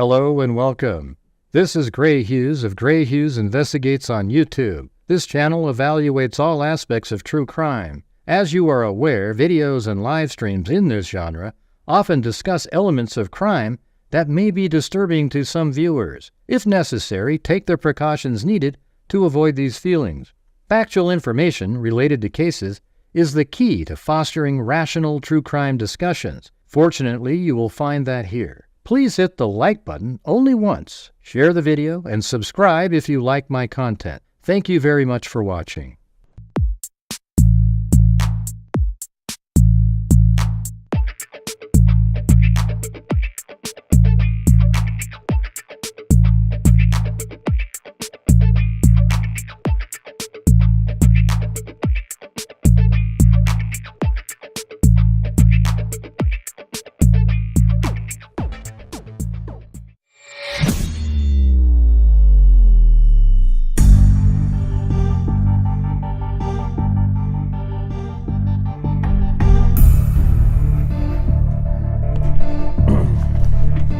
Hello and welcome. This is Grant Hughes of Grant Hughes Investigates on YouTube. This channel evaluates all aspects of true crime. As you are aware, videos and live streams in this genre often discuss elements of crime that may be disturbing to some viewers. If necessary, take the precautions needed to avoid these feelings. Factual information related to cases is the key to fostering rational true crime discussions. Fortunately, you will find that here. Please hit the like button only once, share the video, and subscribe if you like my content. Thank you very much for watching.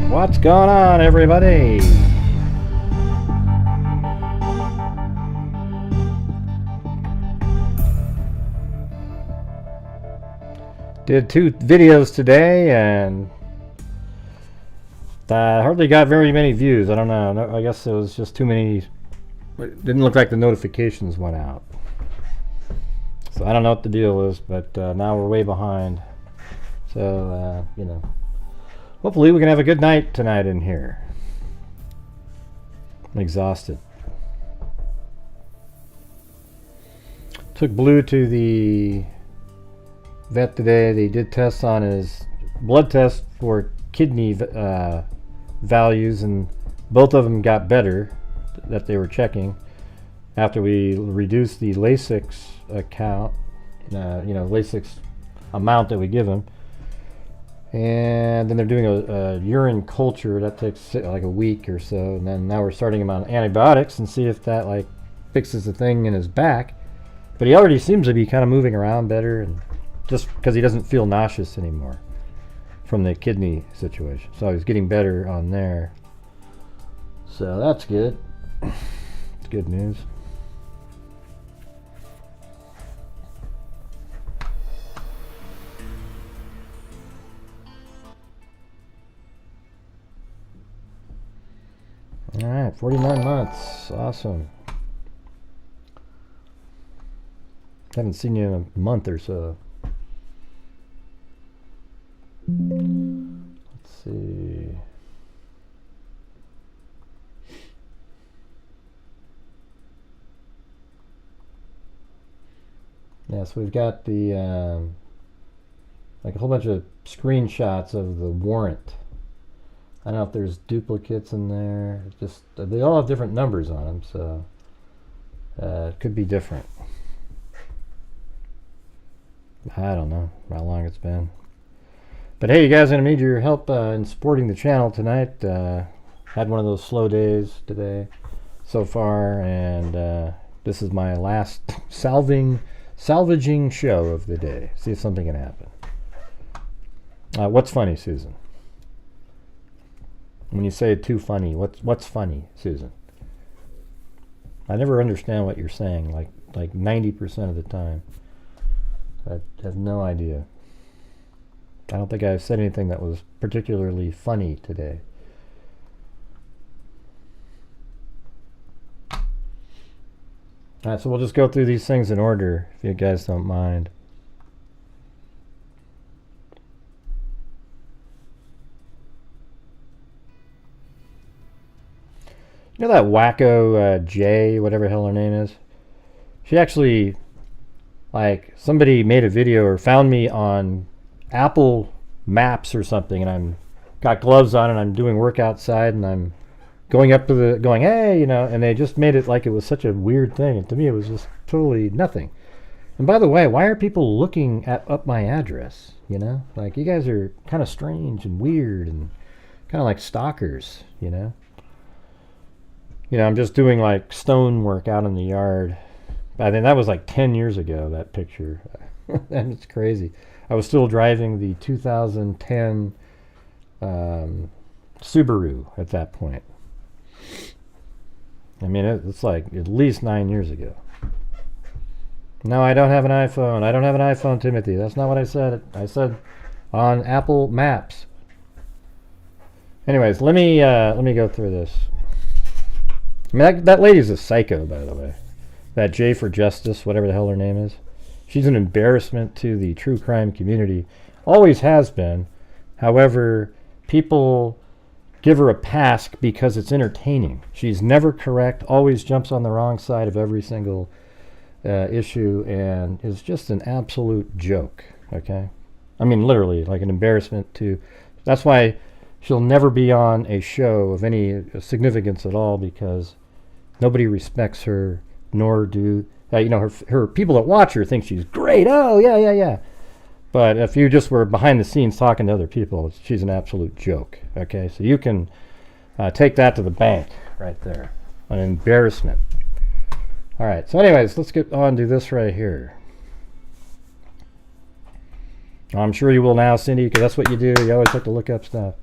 What's going on, everybody? Did 2 videos today and hardly got very many views. I don't know. I guess it was just too many. It didn't look like the notifications went out. So I don't know what the deal is, but now we're way behind. So, you know. Hopefully we can have a good night tonight in here. I'm exhausted. Took Blue to the vet today. They did tests on his blood test for kidney values, and both of them got better that they were checking after we reduced the Lasix account, Lasix amount that we give them. And then they're doing a urine culture that takes like a week or so, and then now we're starting him on antibiotics and see if that like fixes the thing in his back. But he already seems to be kind of moving around better, and just because he doesn't feel nauseous anymore from the kidney situation, so he's getting better on there. So that's good. It's good news. All right, 49 months. Awesome. Haven't seen you in a month or so. Let's see. Yeah, so we've got the like a whole bunch of screenshots of the warrant. I don't know if there's duplicates in there. Just they all have different numbers on them, so it could be different. I don't know how long it's been. But hey, you guys are going to need your help in supporting the channel tonight. Had one of those slow days today so far, and this is my last salvaging show of the day. See if something can happen. What's funny, Susan? When you say too funny, what's funny, Susan? I never understand what you're saying, like 90% of the time. I have no idea. I don't think I said anything that was particularly funny today. Alright, so we'll just go through these things in order, if you guys don't mind. You know that wacko Jay, whatever the hell her name is? She actually, like, somebody made a video or found me on Apple Maps or something, and I'm got gloves on and I'm doing work outside, and I'm going up to the, going, hey, you know, and they just made it like it was such a weird thing, and to me it was just totally nothing. And by the way, why are people looking up my address, you know? Like, you guys are kind of strange and weird and kind of like stalkers, you know? You know, I'm just doing like stone work out in the yard. I think that was like 10 years ago, that picture. And it's crazy. I was still driving the 2010 Subaru at that point. I mean, it's like at least 9 years ago. No, I don't have an iPhone. I don't have an iPhone, Timothy. That's not what I said. I said on Apple Maps. Anyways, let me go through this. I mean, that lady's a psycho, by the way. That J for Justice, whatever the hell her name is. She's an embarrassment to the true crime community. Always has been. However, people give her a pass because it's entertaining. She's never correct, always jumps on the wrong side of every single issue, and is just an absolute joke, okay? I mean, literally, like an embarrassment to... That's why she'll never be on a show of any significance at all, because nobody respects her, nor do... her people that watch her think she's great. Oh, yeah. But if you just were behind the scenes talking to other people, she's an absolute joke, okay? So you can take that to the bank right there. An embarrassment. All right, so anyways, let's get on to this right here. I'm sure you will now, Cindy, because that's what you do. You always like to look up stuff.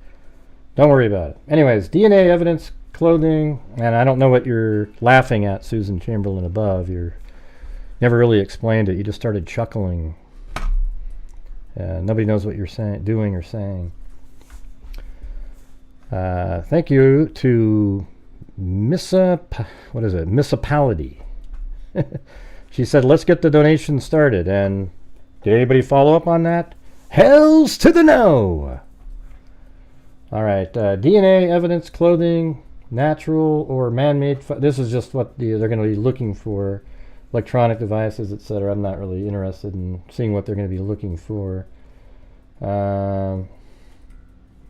Don't worry about it. Anyways, DNA evidence, clothing, and I don't know what you're laughing at, Susan Chamberlain above. You never really explained it. You just started chuckling. Nobody knows what you're doing or saying. Thank you to Missapality. She said, let's get the donation started. And did anybody follow up on that? Hells to the no! All right, DNA evidence, clothing, natural or man-made. This is just what they're going to be looking for. Electronic devices, etc. I'm not really interested in seeing what they're going to be looking for. They're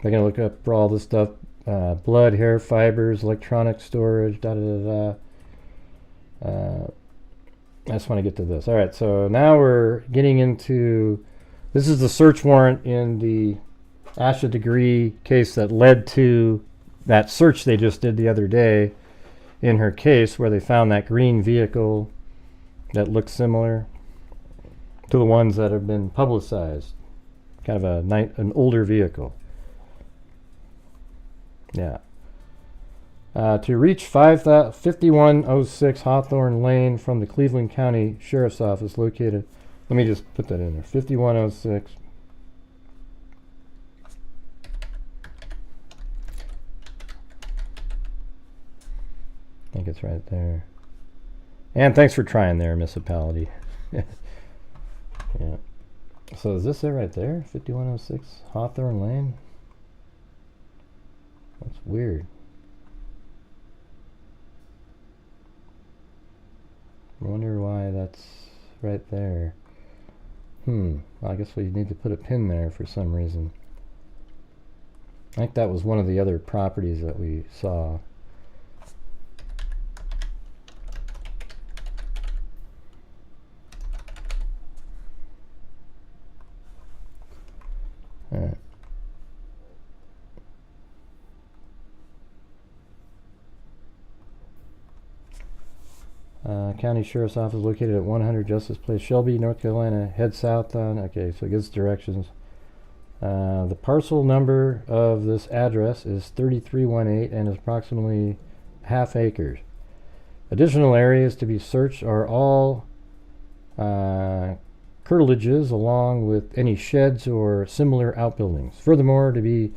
going to look up for all this stuff. Blood, hair, fibers, electronic storage, I just want to get to this. All right, so now we're getting into... This is the search warrant in the Asha Degree case that led to that search they just did the other day in her case, where they found that green vehicle that looks similar to the ones that have been publicized. Kind of an older vehicle. Yeah. To reach 5106 Hawthorne Lane from the Cleveland County Sheriff's Office located... Let me just put that in there. 5106. I think it's right there. And thanks for trying there, Municipality. Yeah. So is this it right there? 5106 Hawthorne Lane? That's weird. I wonder why that's right there. Well, I guess we need to put a pin there for some reason. I think that was one of the other properties that we saw. All right. County Sheriff's Office located at 100 Justice Place, Shelby, North Carolina. Head south on... Okay, so it gives directions. The parcel number of this address is 3318 and is approximately ½ acres. Additional areas to be searched are all curtilages along with any sheds or similar outbuildings. Furthermore, to be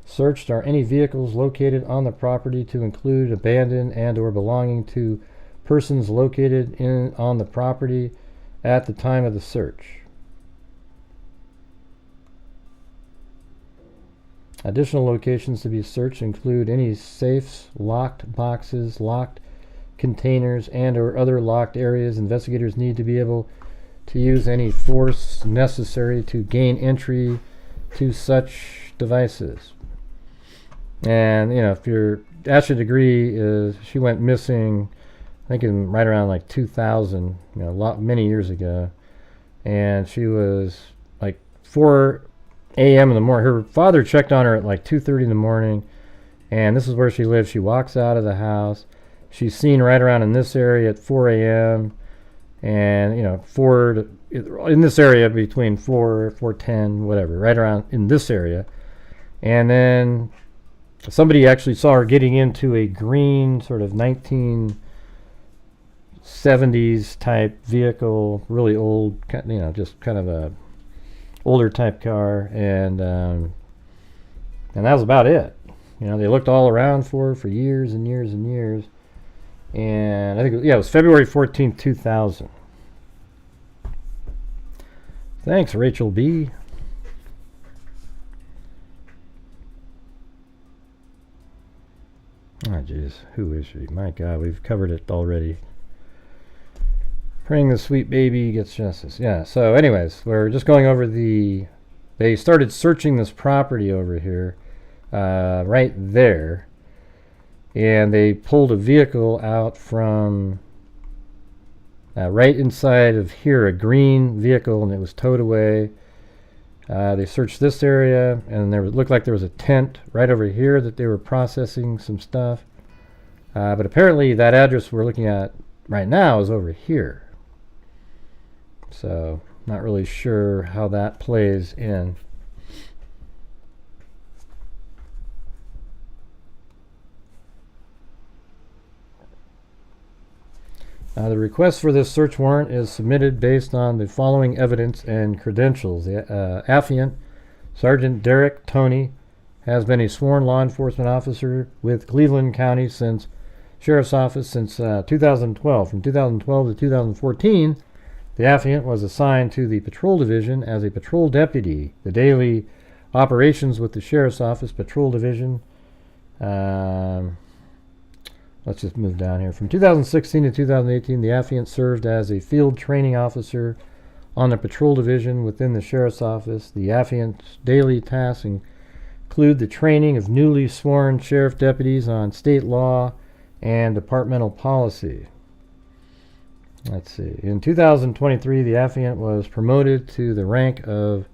searched are any vehicles located on the property, to include abandoned and or belonging to persons located on the property at the time of the search. Additional locations to be searched include any safes, locked boxes, locked containers, and or other locked areas. Investigators need to be able to use any force necessary to gain entry to such devices. And if your Asha Degree is, she went missing, I think right around like 2000, many years ago, and she was like 4 a.m. in the morning. Her father checked on her at like 2:30 in the morning, and this is where she lives. She walks out of the house. She's seen right around in this area at 4 a.m. and in this area between 4:10, whatever, right around in this area, and then somebody actually saw her getting into a green sort of 1970s type vehicle, really old, just kind of a older type car, and that was about it. They looked all around for years and years and years, and I think it was February 14th, 2000. Thanks, Rachel B. Oh, jeez. Who is she? My God, we've covered it already. Praying the sweet baby gets justice. Yeah, so anyways, we're just going over they started searching this property over here, right there, and they pulled a vehicle out from right inside of here, a green vehicle, and it was towed away. They searched this area, and looked like there was a tent right over here that they were processing some stuff. But apparently that address we're looking at right now is over here. So, not really sure how that plays in. The request for this search warrant is submitted based on the following evidence and credentials. The affiant, Sergeant Derek Tony, has been a sworn law enforcement officer with Cleveland County Sheriff's Office since 2012. From 2012 to 2014, the affiant was assigned to the Patrol Division as a patrol deputy. The daily operations with the Sheriff's Office Patrol Division. Let's just move down here. From 2016 to 2018, the affiant served as a field training officer on the Patrol Division within the Sheriff's Office. The affiant's daily tasks include the training of newly sworn sheriff deputies on state law and departmental policy. Let's see. In 2023, the affiant was promoted to the rank of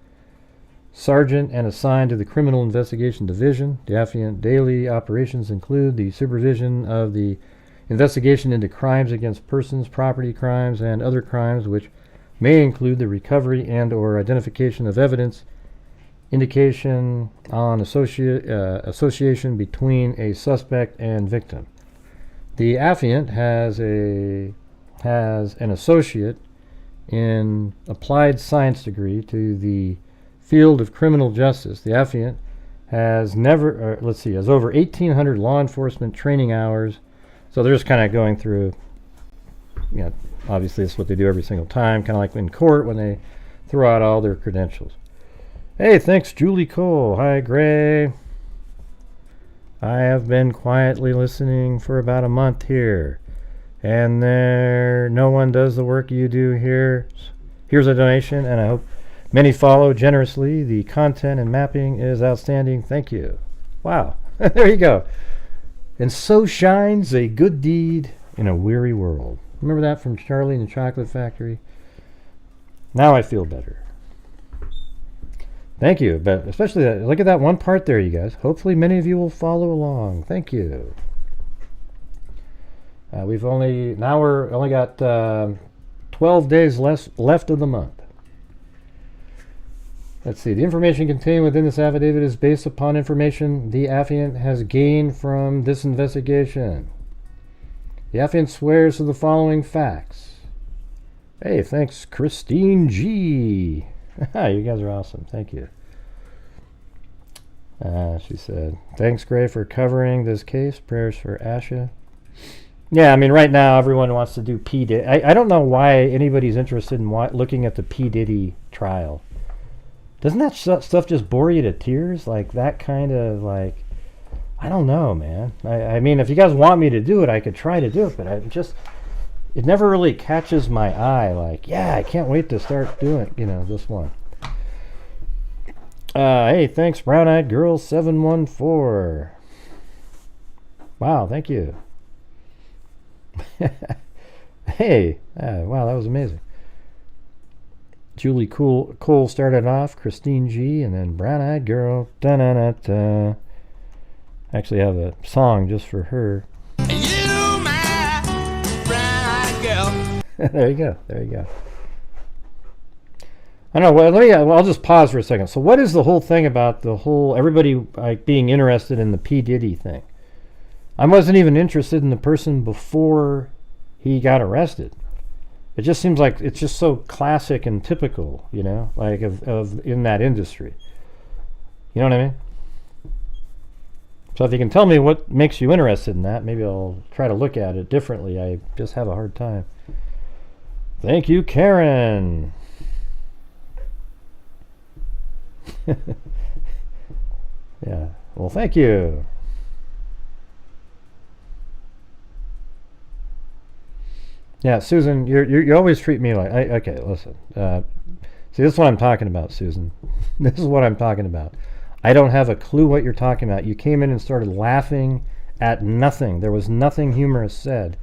sergeant and assigned to the Criminal Investigation Division. The affiant daily operations include the supervision of the investigation into crimes against persons, property crimes, and other crimes, which may include the recovery and or identification of evidence, indication on association between a suspect and victim. The affiant has an associate in applied science degree to the field of criminal justice. The affiant has over 1,800 law enforcement training hours. So they're just kind of going through, obviously it's what they do every single time, kind of like in court when they throw out all their credentials. Hey, thanks, Julie Cole. Hi, Gray. I have been quietly listening for about a month here, and no one does the work you do here. Here's a donation, and I hope many follow generously. The content and mapping is outstanding. Thank you. Wow. There you go. And so shines a good deed in a weary world. Remember that from Charlie and the Chocolate Factory? Now I feel better. Thank you. But especially look at that one part there, you guys. Hopefully many of you will follow along. Thank you. We're only got 12 days left of the month. Let's see. The information contained within this affidavit is based upon information the affiant has gained from this investigation. The affiant swears to the following facts. Hey, thanks, Christine G. You guys are awesome. Thank you. She said, thanks, Gray, for covering this case. Prayers for Asha. Yeah, I mean, right now everyone wants to do P. Diddy. I don't know why anybody's interested in looking at the P. Diddy trial. Doesn't that stuff just bore you to tears? Like that kind of like, I don't know, man. I mean, if you guys want me to do it, I could try to do it, but it never really catches my eye. Like, yeah, I can't wait to start doing, this one. Hey, thanks, Brown Eyed Girl 714. Wow, thank you. Hey, wow, that was amazing. Julie Cole started off, Christine G, and then Brown Eyed Girl. Da-na-na-da. Actually, I have a song just for her. You, my brown eyed girl. There you go. I don't know. Well, I'll just pause for a second. So, what is the whole thing about the whole everybody like being interested in the P Diddy thing? I wasn't even interested in the person before he got arrested. It just seems like it's just so classic and typical, you know, like of in that industry. You know what I mean? So if you can tell me what makes you interested in that, maybe I'll try to look at it differently. I just have a hard time. Thank you, Karen. Yeah. Well, thank you. Yeah, Susan, you always treat me like okay. Listen, see, this is what I'm talking about, Susan. This is what I'm talking about. I don't have a clue what you're talking about. You came in and started laughing at nothing. There was nothing humorous said.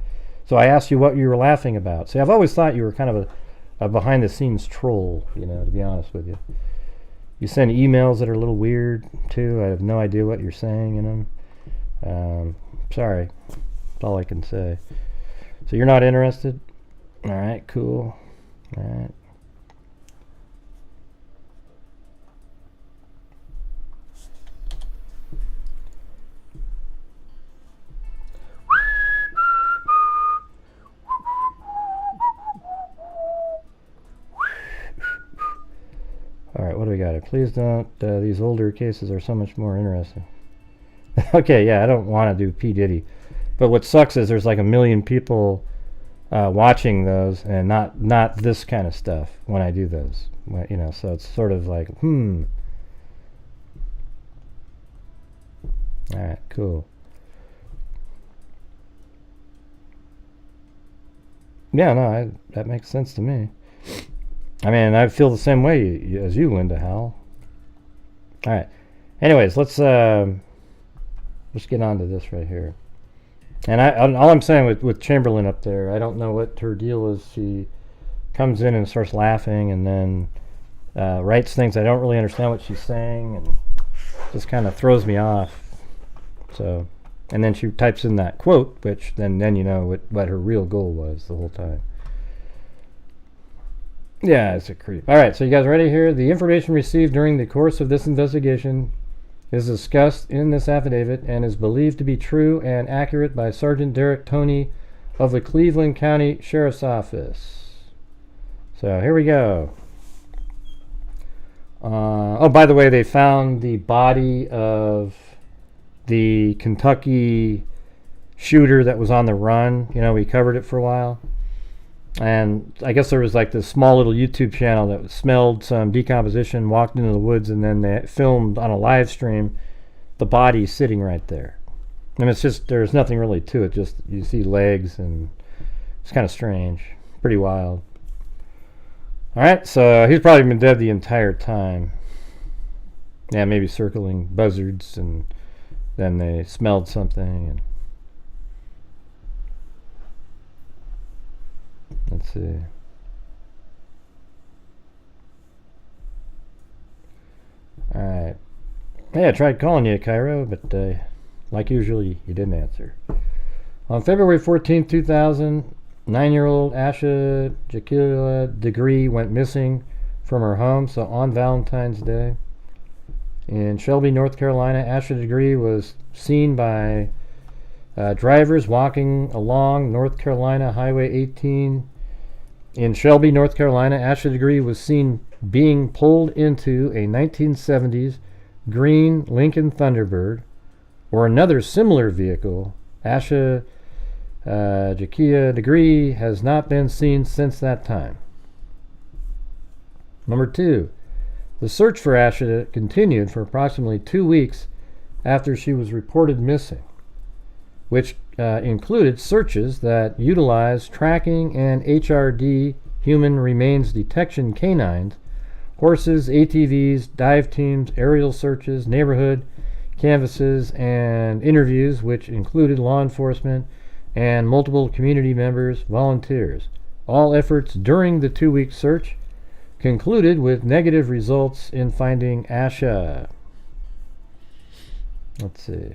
So I asked you what you were laughing about. See, I've always thought you were kind of a behind-the-scenes troll, you know, to be honest with you. You send emails that are a little weird, too. I have no idea what you're saying in them. Sorry. That's all I can say. So you're not interested? All right, cool. All right. All right, what do we got? Please don't. These older cases are so much more interesting. Okay, yeah, I don't want to do P. Diddy. But what sucks is there's like 1 million people watching those and not this kind of stuff when I do those. You know, so it's sort of like, All right, cool. Yeah, no, that makes sense to me. I mean, I feel the same way as you, Linda Howell. All right. Anyways, let's get on to this right here. And all I'm saying with Chamberlain up there, I don't know what her deal is. She comes in and starts laughing and then writes things I don't really understand what she's saying and just kind of throws me off. So, and then she types in that quote, which then you know what her real goal was the whole time. Yeah, it's a creep. All right, so you guys ready here? The information received during the course of this investigation is discussed in this affidavit and is believed to be true and accurate by Sergeant Derek Toney of the Cleveland County Sheriff's Office. So here we go. Oh, by the way, they found the body of the Kentucky shooter that was on the run. You know, we covered it for a while. And I guess there was like this small little YouTube channel that smelled some decomposition, walked into the woods, and then they filmed on a live stream the body sitting right there. And it's just, there's nothing really to it, just you see legs, and it's kind of strange, pretty wild. All right, so he's probably been dead the entire time. Yeah, maybe circling buzzards, and then they smelled something, and let's see. Alright. Hey, I tried calling you, Cairo, but like usual, you didn't answer. On February 14, 2000, 9-year-old Asha Degree went missing from her home, so on Valentine's Day. In Shelby, North Carolina, Asha Degree was seen by drivers walking along North Carolina Highway 18. In Shelby, North Carolina, Asha Degree was seen being pulled into a 1970s green Lincoln Thunderbird or another similar vehicle. Asha Degree has not been seen since that time. Number 2. The search for Asha continued for approximately 2 weeks after she was reported missing, which included searches that utilized tracking and HRD, human remains detection canines, horses, ATVs, dive teams, aerial searches, neighborhood canvasses, and interviews, which included law enforcement and multiple community members, volunteers. All efforts during the 2-week search concluded with negative results in finding Asha. Let's see.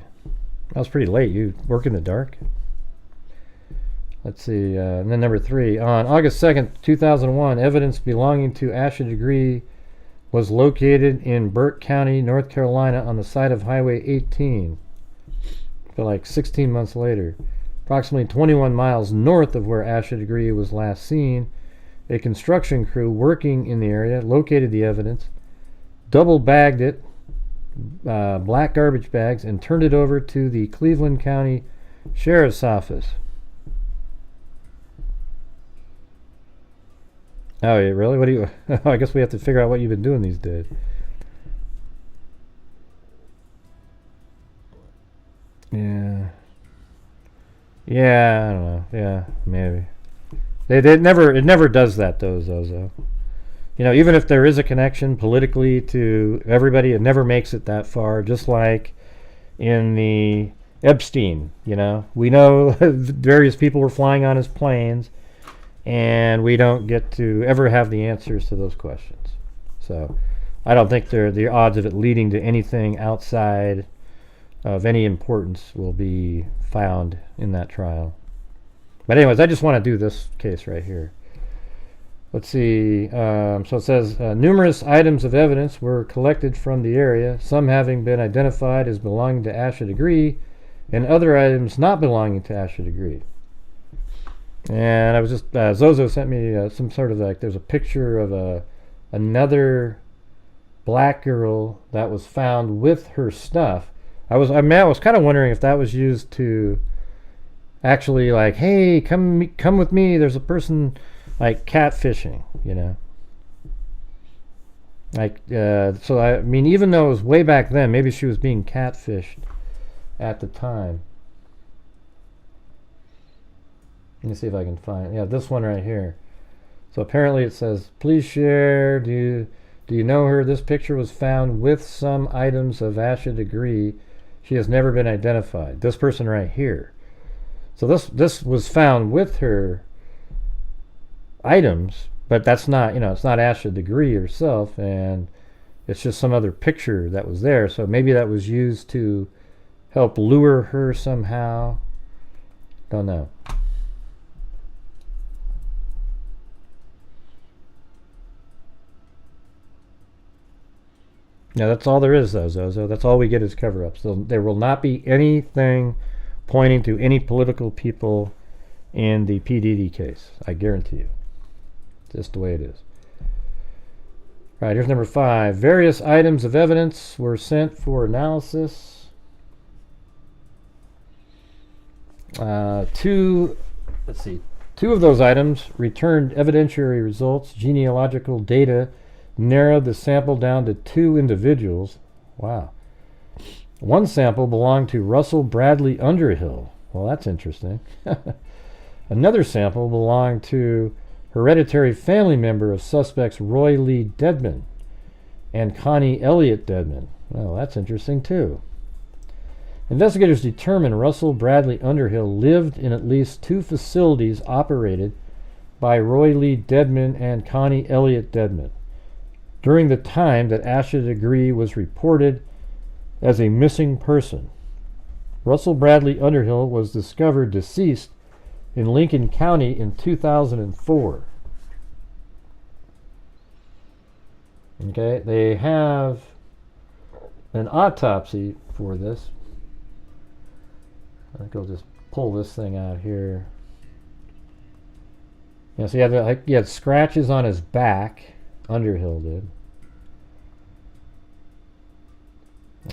That was pretty late. You work in the dark? Let's see. And then number 3. On August 2nd, 2001, evidence belonging to Asha Degree was located in Burke County, North Carolina, on the side of Highway 18. So like 16 months later, approximately 21 miles north of where Asha Degree was last seen, a construction crew working in the area located the evidence, double-bagged it, black garbage bags, and turned it over to the Cleveland County Sheriff's Office. Oh, yeah, really? What do you... I guess we have to figure out what you've been doing these days. Yeah. Yeah, I don't know. Yeah, maybe. It never does that, though, Zozo. You know, even if there is a connection politically to everybody, it never makes it that far, just like in the Epstein, you know. We know various people were flying on his planes, and we don't get to ever have the answers to those questions. So I don't think the odds of it leading to anything outside of any importance will be found in that trial. But anyways, I just want to do this case right here. Let's see. So it says, numerous items of evidence were collected from the area, some having been identified as belonging to Asha Degree, and other items not belonging to Asha Degree. And I was just, Zozo sent me some sort of like, there's a picture of another black girl that was found with her stuff. I was kind of wondering if that was used to actually like, hey, come with me. There's a person like catfishing, you know. Like, so I mean, even though it was way back then, maybe she was being catfished at the time. Let me see if I can find, yeah, this one right here. So apparently it says, please share, do you know her? This picture was found with some items of Asha Degree. She has never been identified. This person right here. So this was found with her items, but that's not, you know, it's not Asha Degree herself, and it's just some other picture that was there. So maybe that was used to help lure her somehow. Don't know. Yeah, that's all there is, though, Zozo. That's all we get is cover-ups. So there will not be anything pointing to any political people in the PDD case. I guarantee you. Just the way it is. All right, here's number 5. Various items of evidence were sent for analysis. Two of those items returned evidentiary results. Genealogical data narrowed the sample down to 2 individuals. Wow. One sample belonged to Russell Bradley Underhill. Well, that's interesting. Another sample belonged to hereditary family member of suspects Roy Lee Dedmon and Connie Elliott Dedmon. Well, that's interesting too. Investigators determined Russell Bradley Underhill lived in at least 2 facilities operated by Roy Lee Dedmon and Connie Elliott Dedmon during the time that Asha Degree was reported as a missing person. Russell Bradley Underhill was discovered deceased in Lincoln County in 2004. Okay, they have an autopsy for this. I think I'll just pull this thing out here. Yeah, so he had scratches on his back. Underhill did.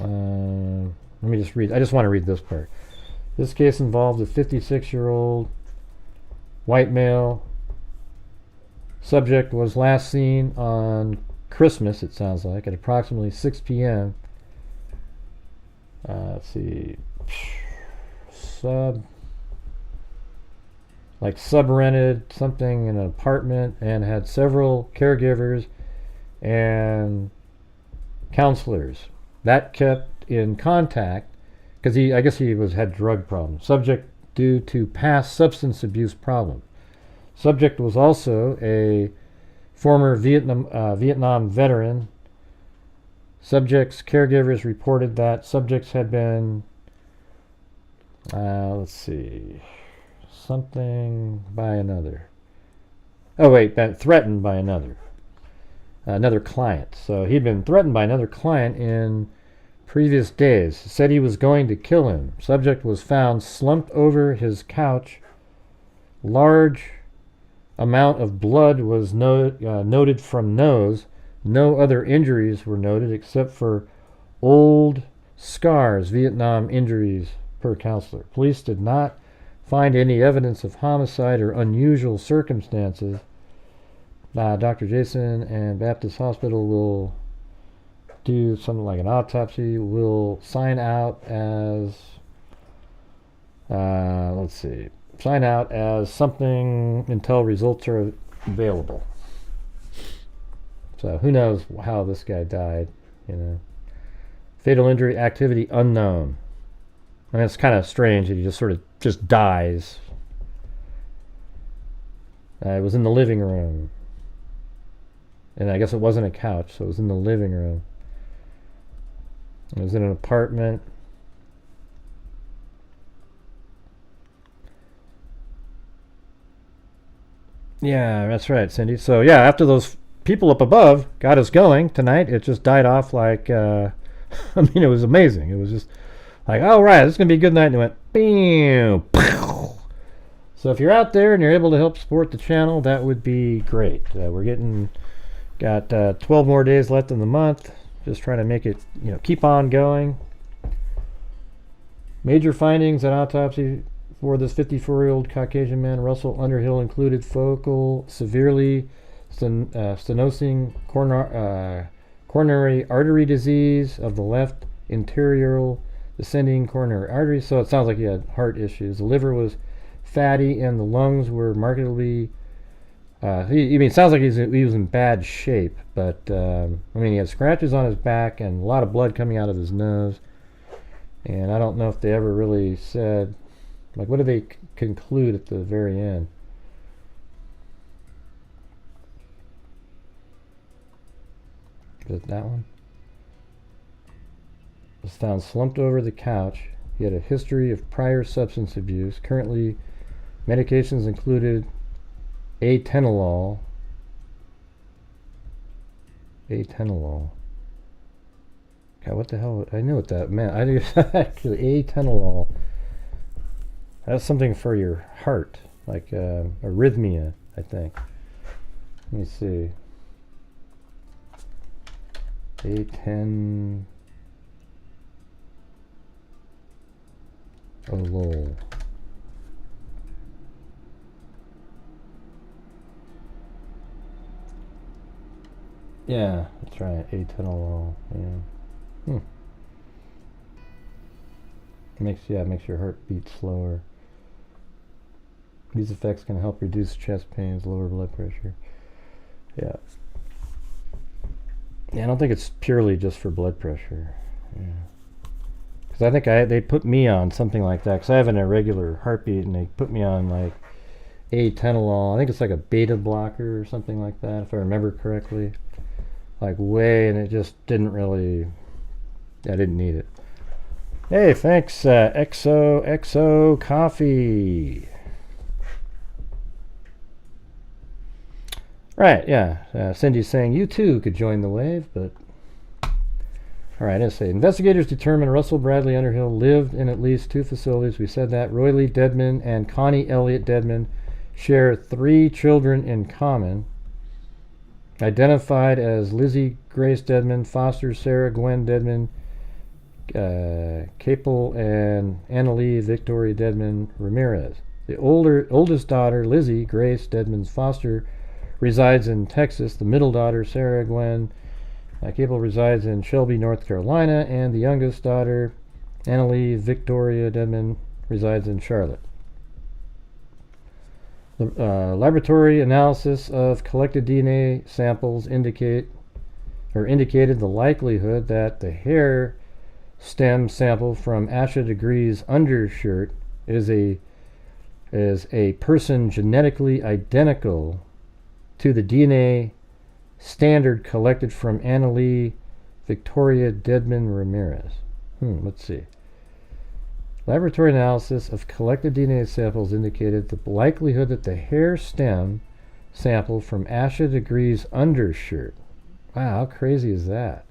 Let me just read. I just want to read this part. This case involved a 56-year-old white male. Subject was last seen on Christmas, it sounds like, at approximately 6 p.m. Let's see. Sub-rented something in an apartment and had several caregivers and counselors that kept in contact because I guess he had drug problems. Subject due to past substance abuse problem. Subject was also a former Vietnam veteran. Subject's caregivers reported that subjects had been let's see. something by another. Oh wait, threatened by another client. So he'd been threatened by another client in previous days. Said he was going to kill him. Subject was found slumped over his couch. Large amount of blood was noted from nose. No other injuries were noted except for old scars, Vietnam injuries per counselor. Police did not find any evidence of homicide or unusual circumstances. Dr. Jason and Baptist Hospital will do something like an autopsy. Will sign out as sign out as something until results are available. So who knows how this guy died, Fatal injury activity unknown. I mean, it's kind of strange that he just dies. It was in the living room. And I guess it wasn't a couch, so it was in the living room. It was in an apartment. Yeah, that's right, Cindy. So yeah, after those people up above got us going tonight, it just died off like, I mean, it was amazing. It was just like, oh right, this is going to be a good night. And it went, bam, pow. So if you're out there and you're able to help support the channel, that would be great. Got 12 more days left in the month. Just trying to make it, keep on going. Major findings at autopsy for this 54-year-old Caucasian man, Russell Underhill, included focal, severely stenosing coronary artery disease of the left interior descending coronary artery. So it sounds like he had heart issues. The liver was fatty and the lungs were markedly it sounds like he was in bad shape, but he had scratches on his back and a lot of blood coming out of his nose. And I don't know if they ever really said, like, what did they conclude at the very end? Is it that one? Was found slumped over the couch. He had a history of prior substance abuse. Currently, medications included atenolol. God, what the hell? I knew what that meant. Actually, atenolol. That's something for your heart, like arrhythmia, I think. Let me see. Atenolol. Yeah, that's right. Atenolol. Yeah. Makes your heart beat slower. These effects can help reduce chest pains, lower blood pressure. Yeah. Yeah, I don't think it's purely just for blood pressure. Yeah. Because I think they put me on something like that. Because I have an irregular heartbeat, and they put me on like atenolol. I think it's like a beta blocker or something like that, if I remember correctly. Like and it just didn't really. I didn't need it. Hey, thanks, XO Coffee. Right, yeah. Cindy's saying you too could join the wave, but all right. Let's say investigators determined Russell Bradley Underhill lived in at least 2 facilities. We said that Roy Lee Dedmon and Connie Elliott Dedmon share 3 children in common. Identified as Lizzie Grace Dedmon, Foster Sarah Gwen Dedmon, Caple, and Annalie Victoria Dedmon Ramirez. The oldest daughter, Lizzie Grace Dedmon's Foster, resides in Texas. The middle daughter, Sarah Gwen Caple, resides in Shelby, North Carolina, and the youngest daughter, Annalie Victoria Dedmon, resides in Charlotte. The laboratory analysis of collected DNA samples indicated the likelihood that the hair stem sample from Asha Degree's undershirt is a person genetically identical to the DNA standard collected from Annalie Victoria Dedmon Ramirez. Let's see. Laboratory analysis of collected DNA samples indicated the likelihood that the hair stem sample from Asha Degree's undershirt. Wow, how crazy is that?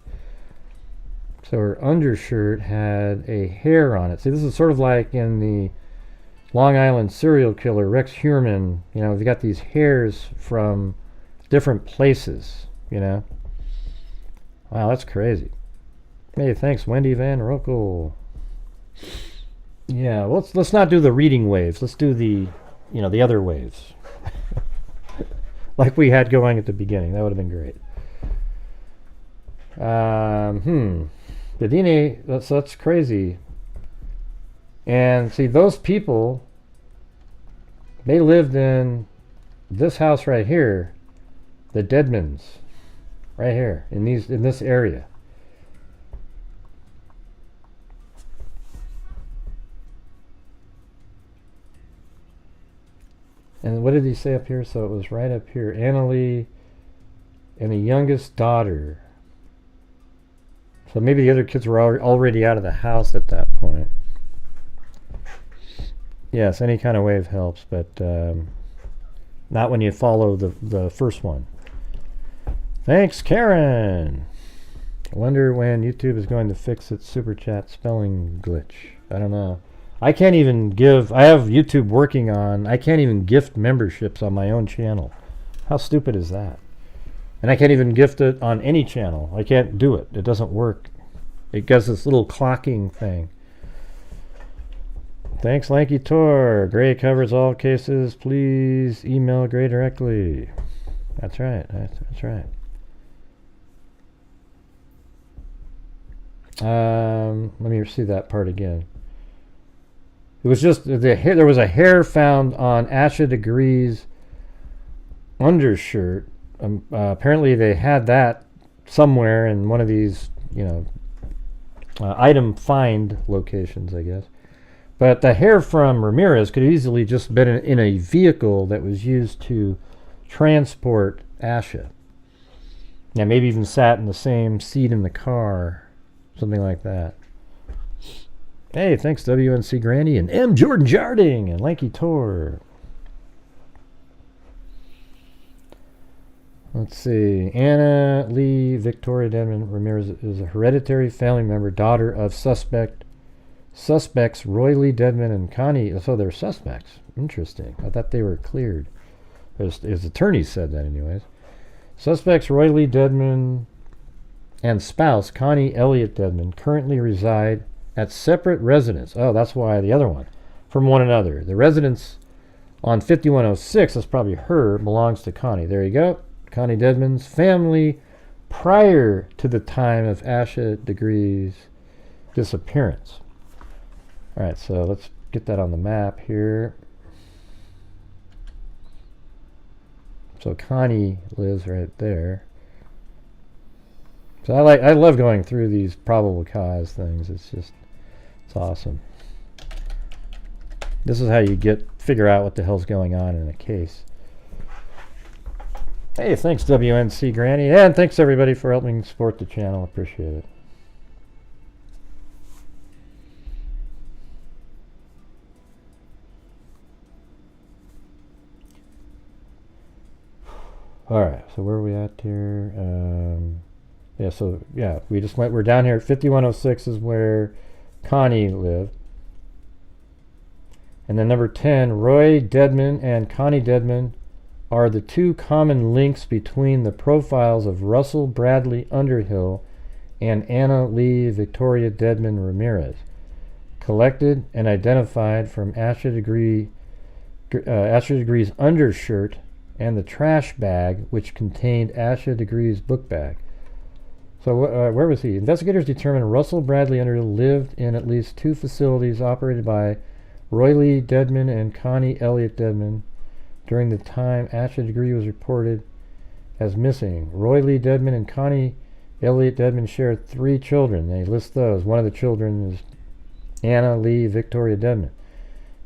So her undershirt had a hair on it. See, this is sort of like in the Long Island serial killer, Rex Heuermann. You know, you've got these hairs from different places, you know. Wow, that's crazy. Hey, thanks, Wendy Van Rokel. Yeah, well, let's not do the reading waves. Let's do the, you know, the other waves. Like we had going at the beginning. That would have been great. The DNA, that's crazy. And see, those people, they lived in this house right here, the Dedmons, right here in this area. And what did he say up here? So it was right up here. Annalie and the youngest daughter. So maybe the other kids were already out of the house at that point. Yes, any kind of wave helps, but not when you follow the first one. Thanks, Karen. I wonder when YouTube is going to fix its super chat spelling glitch. I don't know. I can't even give, I have YouTube working on, I can't even gift memberships on my own channel. How stupid is that? And I can't even gift it on any channel. I can't do it. It doesn't work. It does this little clocking thing. Thanks, Lanky Tor. Gray covers all cases. Please email Gray directly. That's right. That's right. Let me see that part again. It was just there was a hair found on Asha Degree's undershirt. Apparently, they had that somewhere in one of these, you know, item find locations, I guess. But the hair from Ramirez could easily just been in a vehicle that was used to transport Asha. Yeah, maybe even sat in the same seat in the car, something like that. Hey, thanks WNC Granny and M. Jordan Jarding and Lanky Tor. Let's see. Anna Lee Victoria Dedmon Ramirez is a hereditary family member, daughter of suspects Roy Lee Dedmon and Connie. So they're suspects. Interesting. I thought they were cleared. His attorneys said that anyways. Suspects Roy Lee Dedmon and spouse Connie Elliott Dedmon currently reside at separate residences. Oh, that's why the other one. From one another. The residence on 5106, that's probably her, belongs to Connie. There you go. Connie Dedmon's family prior to the time of Asha Degree's disappearance. All right, so let's get that on the map here. So Connie lives right there. So I love going through these probable cause things. It's awesome. This is how you figure out what the hell's going on in a case. Hey, thanks WNC Granny, and thanks everybody for helping support the channel. Appreciate it. All right, so where are we at here? We're down here at 5106 is where Connie lived. And then number 10, Roy Dedmon and Connie Dedmon are the two common links between the profiles of Russell Bradley Underhill and Anna Lee Victoria Dedmon Ramirez, collected and identified from Asha Degree's undershirt and the trash bag which contained Asha Degree's book bag. So where was he? Investigators determined Russell Bradley Underhill lived in at least two facilities operated by Roy Lee Dedmon and Connie Elliott Dedmon during the time Asha Degree was reported as missing. Roy Lee Dedmon and Connie Elliott Dedmon shared 3 children. They list those. One of the children is Anna Lee Victoria Dedmon.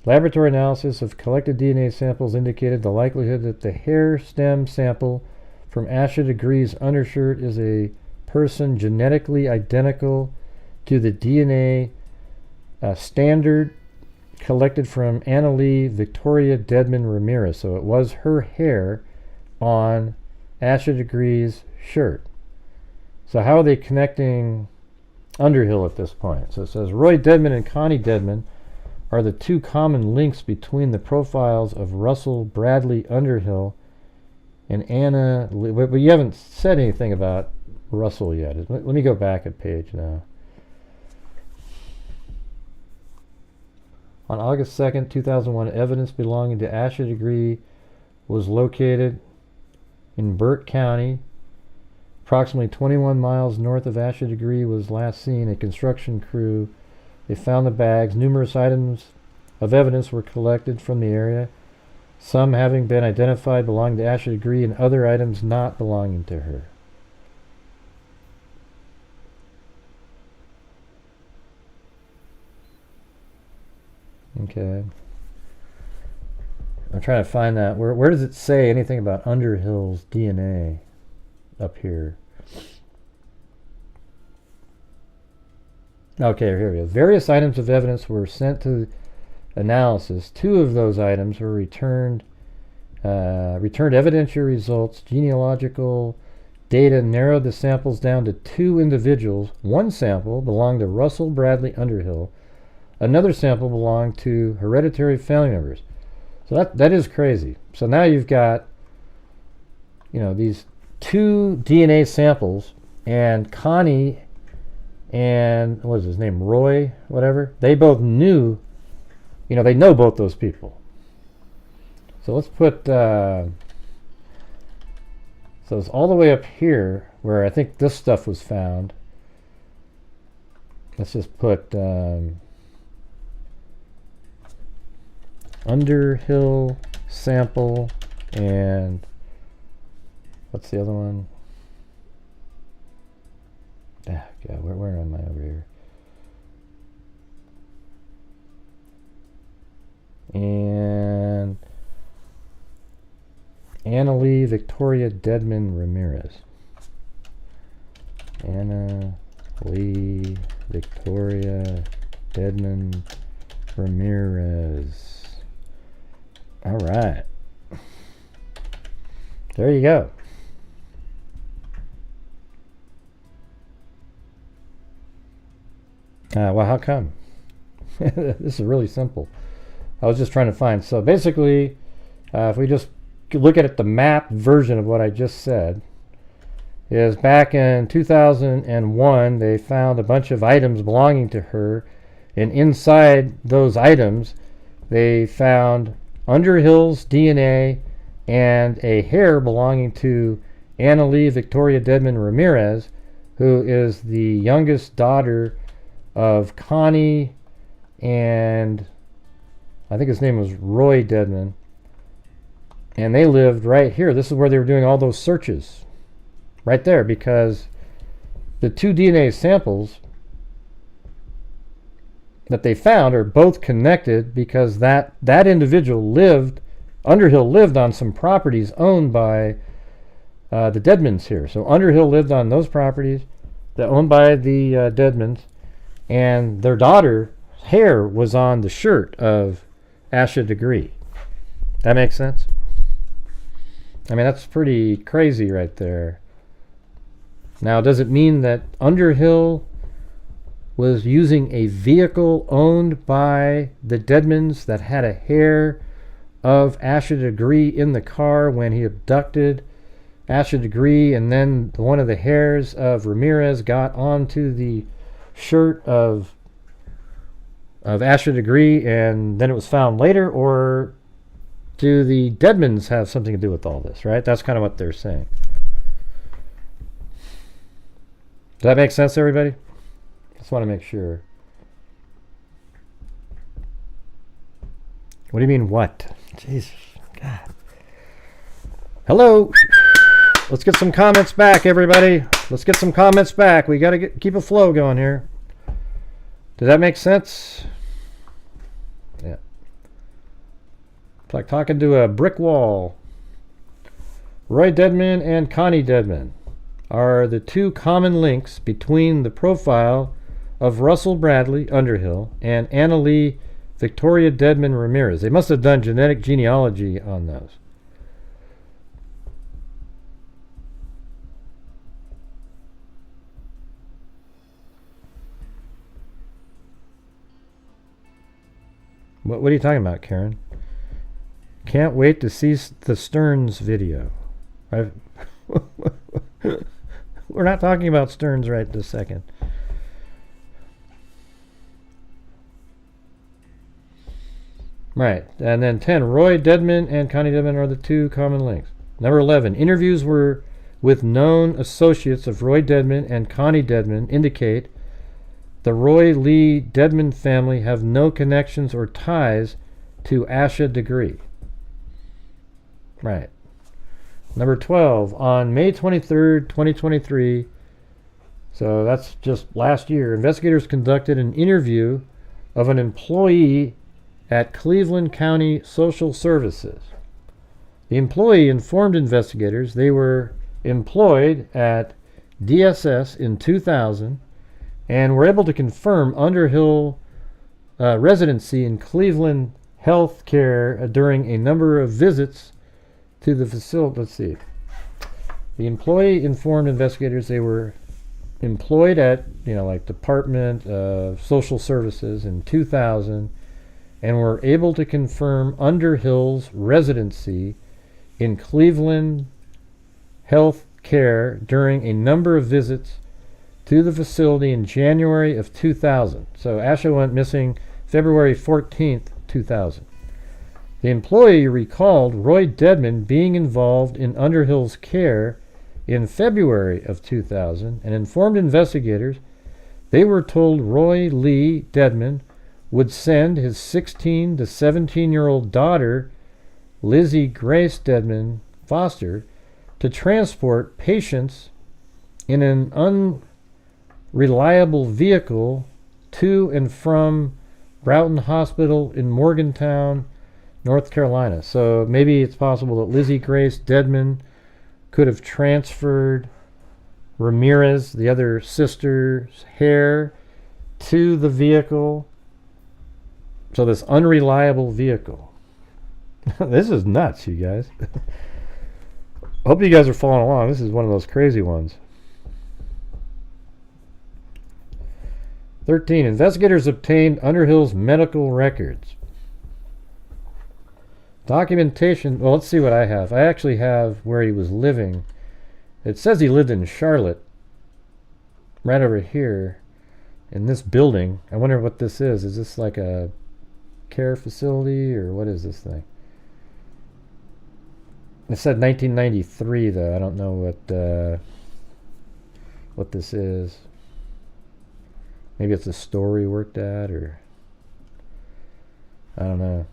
Laboratory analysis of collected DNA samples indicated the likelihood that the hair stem sample from Asha Degree's undershirt is a person genetically identical to the DNA standard collected from Anna Lee Victoria Dedmon Ramirez. So it was her hair on Asha Degree's shirt. So how are they connecting Underhill at this point? So it says Roy Dedmon and Connie Dedmon are the two common links between the profiles of Russell Bradley Underhill and Anna Lee. But you haven't said anything about Russell yet. Let me go back a page now. On August 2nd, 2001, evidence belonging to Asha Degree was located in Burt County. Approximately 21 miles north of Asha Degree was last seen a construction crew. They found the bags. Numerous items of evidence were collected from the area, some having been identified belonging to Asha Degree and other items not belonging to her. Okay. I'm trying to find that. Where does it say anything about Underhill's DNA up here? Okay, here we go. Various items of evidence were sent to analysis. 2 of those items were returned evidentiary results. Genealogical data narrowed the samples down to 2 individuals. 1 sample belonged to Russell Bradley Underhill. Another sample belonged to hereditary family members. So that is crazy. So now you've got, these 2 DNA samples, and Connie and what was his name, Roy, whatever, they both knew, they know both those people. So let's put, so it's all the way up here where I think this stuff was found. Let's just put Underhill sample and what's the other one? Yeah, where am I over here? And Anna Lee Victoria Dedmon Ramirez. Anna Lee Victoria Dedmon Ramirez. All right. There you go. Well, how come? This is really simple. I was just trying to find. So basically, if we just look at it, the map version of what I just said is back in 2001, they found a bunch of items belonging to her. And inside those items, they found Underhill's DNA and a hair belonging to Anna Lee Victoria Dedmon Ramirez, who is the youngest daughter of Connie and I think his name was Roy Dedmon. And they lived right here. This is where they were doing all those searches. Right there, because the 2 DNA samples that they found are both connected because that individual Underhill lived on some properties owned by the Dedmons here. So Underhill lived on those properties that owned by the Dedmons, and their daughter's hair was on the shirt of Asha Degree. That makes sense? I mean, that's pretty crazy right there. Now, does it mean that Underhill was using a vehicle owned by the Dedmons that had a hair of Asha Degree in the car when he abducted Asha Degree, and then one of the hairs of Ramirez got onto the shirt of Asha Degree, and then it was found later? Or do the Dedmons have something to do with all this, right? That's kind of what they're saying. Does that make sense, everybody? Just want to make sure. What do you mean, what? Jesus, God. Hello. Let's get some comments back, everybody. Let's get some comments back. We got to keep a flow going here. Does that make sense? Yeah. It's like talking to a brick wall. Roy Dedmon and Connie Dedmon are the 2 common links between the profile of Russell Bradley Underhill and Anna Lee Victoria Dedmon Ramirez. They must have done genetic genealogy on those. What are you talking about, Karen? Can't wait to see the Stearns video. We're not talking about Stearns right this second. Right. And then 10, Roy Dedmon and Connie Dedmon are the two common links. Number 11, interviews were with known associates of Roy Dedmon and Connie Dedmon indicate the Roy Lee Dedmon family have no connections or ties to Asha Degree. Right. Number 12, on May 23rd, 2023, so that's just last year, investigators conducted an interview of an employee at Cleveland County Social Services. The employee informed investigators they were employed at DSS in 2000 and were able to confirm Underhill residency in Cleveland health care during a number of visits to the facility. Let's see. The employee informed investigators they were employed at, like Department of Social Services in 2000 and were able to confirm Underhill's residency in Cleveland health care during a number of visits to the facility in January of 2000. So Asha went missing February 14th, 2000. The employee recalled Roy Dedmon being involved in Underhill's care in February of 2000 and informed investigators they were told Roy Lee Dedmon would send his 16 to 17-year-old daughter, Lizzie Grace Dedmon Foster, to transport patients in an unreliable vehicle to and from Broughton Hospital in Morgantown, North Carolina. So maybe it's possible that Lizzie Grace Dedmon could have transferred Ramirez, the other sister's hair, to the vehicle. So this unreliable vehicle. This is nuts, you guys. Hope you guys are following along. This is one of those crazy ones. 13. Investigators obtained Underhill's medical records. Documentation. Well, let's see what I have. I actually have where he was living. It says he lived in Charlotte. Right over here. In this building. I wonder what this is. Is this like a care facility or what is this thing? It said 1993 though. I don't know what this is. Maybe it's a store he worked at, or I don't know.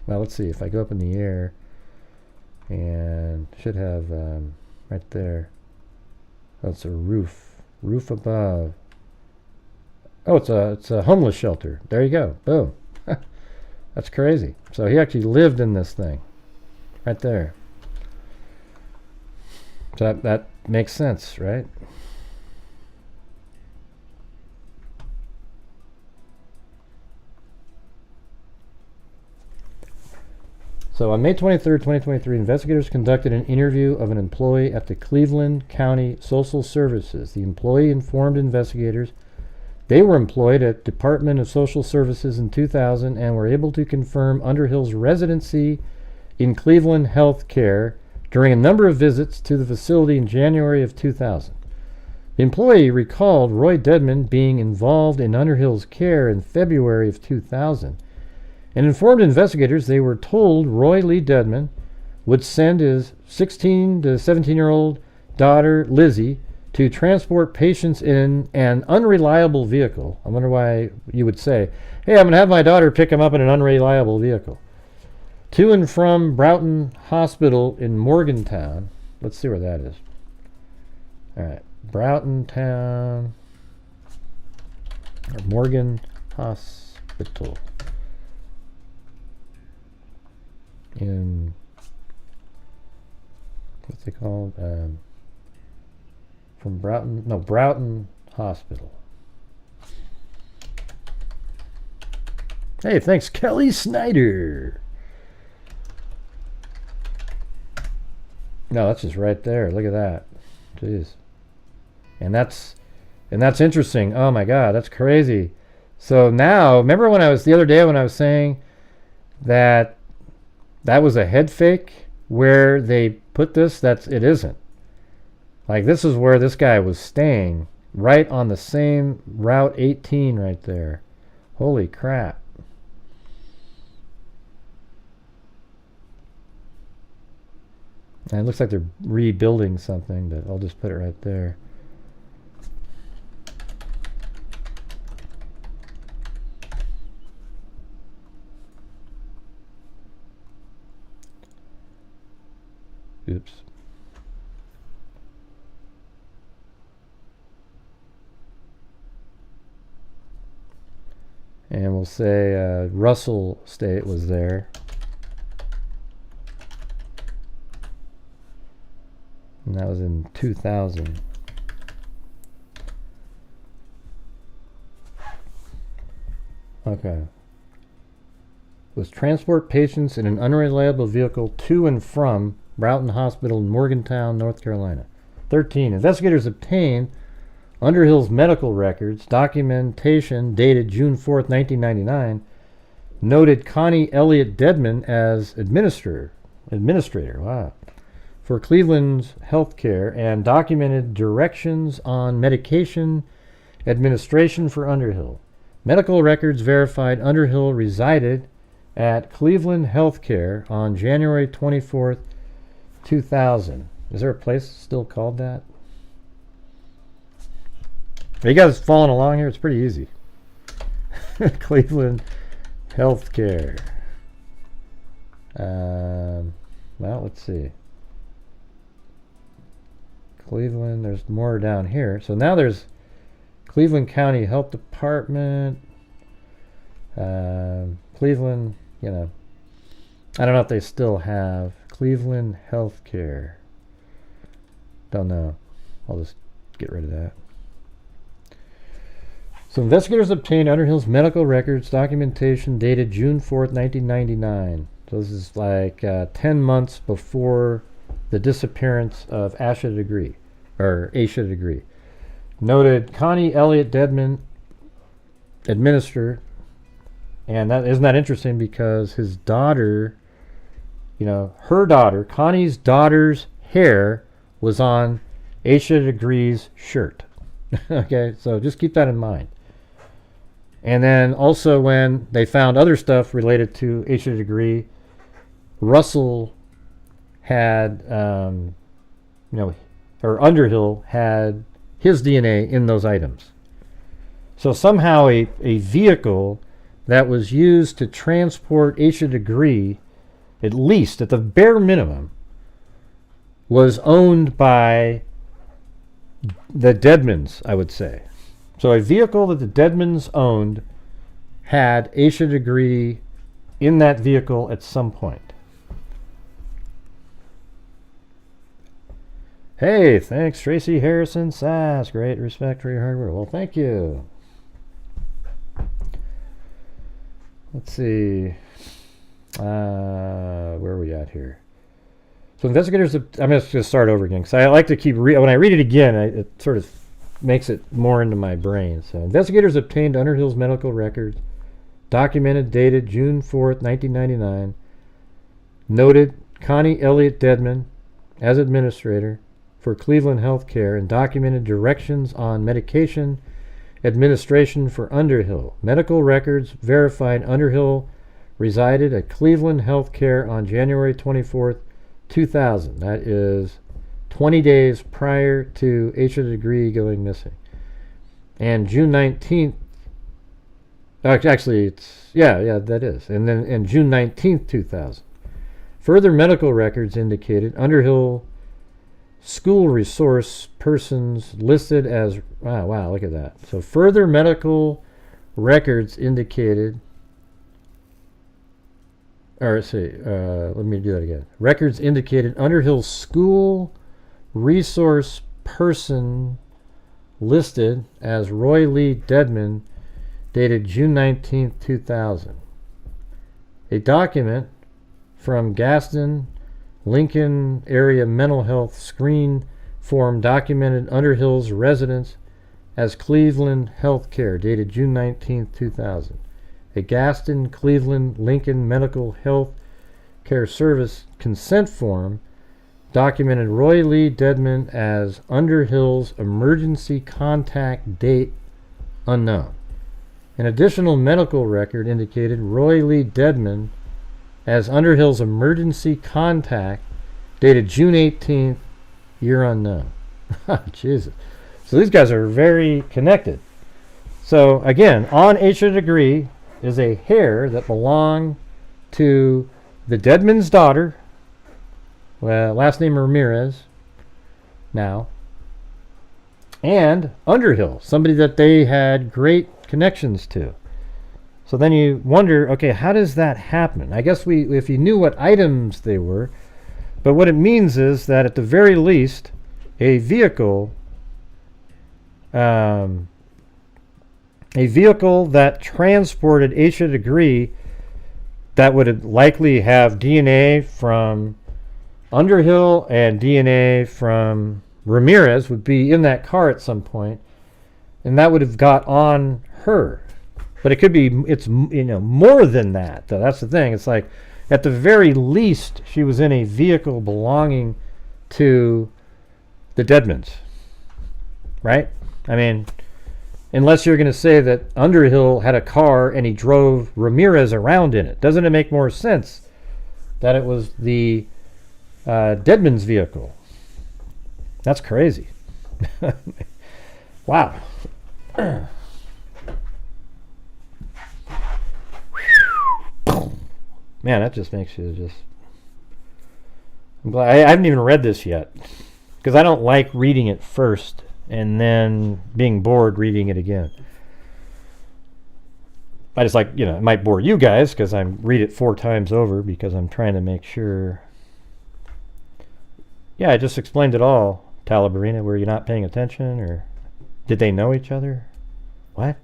Well, let's see if I go up in the air, and should have right there. Oh, it's a roof above. Oh, it's a homeless shelter. There you go. Boom. That's crazy. So he actually lived in this thing. Right there. So that makes sense, right? So on May 23rd, 2023, investigators conducted an interview of an employee at the Cleveland County Social Services. The employee informed investigators they were employed at Department of Social Services in 2000 and were able to confirm Underhill's residency in Cleveland Health Care during a number of visits to the facility in January of 2000. The employee recalled Roy Dedmon being involved in Underhill's care in February of 2000 and informed investigators they were told Roy Lee Dedmon would send his 16 to 17-year-old daughter, Lizzie, to transport patients in an unreliable vehicle. I wonder why you would say, hey, I'm going to have my daughter pick him up in an unreliable vehicle. To and from Broughton Hospital in Morgantown. Let's see where that is. All right. Broughton Town. Or Morgan Hospital. In, what's it called? From Broughton, no, Broughton Hospital. Hey, thanks, Kelly Snyder. No, that's just right there. Look at that. Jeez. And that's interesting. Oh my God, that's crazy. So now, remember when the other day when I was saying that was a head fake where they put this? It isn't. Like, this is where this guy was staying, right on the same Route 18 right there. Holy crap. And it looks like they're rebuilding something, but I'll just put it right there. Oops. And we'll say Russell State was there. And that was in 2000. Okay. Was transport patients in an unreliable vehicle to and from Broughton Hospital in Morgantown, North Carolina. 13. Investigators obtained Underhill's medical records, documentation dated June 4th, 1999, noted Connie Elliott Dedmon as administrator, wow, for Cleveland's healthcare, and documented directions on medication administration for Underhill. Medical records verified Underhill resided at Cleveland Healthcare on January 24th, 2000. Is there a place still called that? Are you guys following along here? It's pretty easy. Cleveland Healthcare. Well, let's see. Cleveland, there's more down here. So now there's Cleveland County Health Department. Cleveland, I don't know if they still have Cleveland Healthcare. Don't know. I'll just get rid of that. So investigators obtained Underhill's medical records, documentation dated June 4th, 1999. So this is like 10 months before the disappearance of Asha Degree. Noted Connie Elliott Dedmon, administered. And isn't that interesting, because his daughter, her daughter, Connie's daughter's hair was on Asha Degree's shirt. Okay, so just keep that in mind. And then also when they found other stuff related to Asha Degree, Russell had, or Underhill had his DNA in those items. So somehow a vehicle that was used to transport Asha Degree, at least at the bare minimum, was owned by the Dedmons, I would say. So a vehicle that the Dedmons owned had Asha Degree in that vehicle at some point. Hey, thanks, Tracy Harrison Sass. Great respect for your hard work. Well, thank you. Let's see. Where are we at here? So investigators, I'm just going to start over again, because I like to keep, when I read it again, it sort of makes it more into my brain. So investigators obtained Underhill's medical records, documented dated June 4th, 1999, noted Connie Elliott Dedmon as administrator for Cleveland Healthcare, and documented directions on medication administration for Underhill. Medical records verified Underhill resided at Cleveland Healthcare on January 24th, 2000. That is 20 days prior to Asha Degree going missing. And June 19th, actually it's, yeah, that is. And then in June 19th, 2000. Further medical records indicated Underhill school resource persons listed as, wow, look at that. So further medical records indicated, or let's see, let me do that again. Records indicated Underhill school resource person listed as Roy Lee Dedmon, dated June 19th, 2000. A document from Gaston, Lincoln area mental health screen form documented Underhill's residence as Cleveland Healthcare, dated June 19, 2000. A Gaston, Cleveland, Lincoln Medical Health Care Service consent form documented Roy Lee Dedmon as Underhill's emergency contact, date unknown. An additional medical record indicated Roy Lee Dedmon as Underhill's emergency contact, dated June 18th, year unknown. Jesus. So these guys are very connected. So again, on Asha Degree is a hair that belonged to the Dedmon's daughter, last name Ramirez, now, and Underhill, somebody that they had great connections to. So then you wonder, okay, how does that happen? I guess if you knew what items they were, but what it means is that at the very least, a vehicle that transported Asha Degree that would likely have DNA from Underhill and DNA from Ramirez would be in that car at some point, and that would have got on her. But it could be, it's more than that, though. That's the thing. It's like, at the very least, she was in a vehicle belonging to the Dedmons, right? I mean, unless you're going to say that Underhill had a car and he drove Ramirez around in it. Doesn't it make more sense that it was the Dedmon's vehicle? That's crazy. Wow. Man, that just makes you just... I'm glad I haven't even read this yet, because I don't like reading it first and then being bored reading it again. I just like, it might bore you guys because I read it 4 times over because I'm trying to make sure. Yeah, I just explained it all, Talabarina. Were you not paying attention, or did they know each other? What?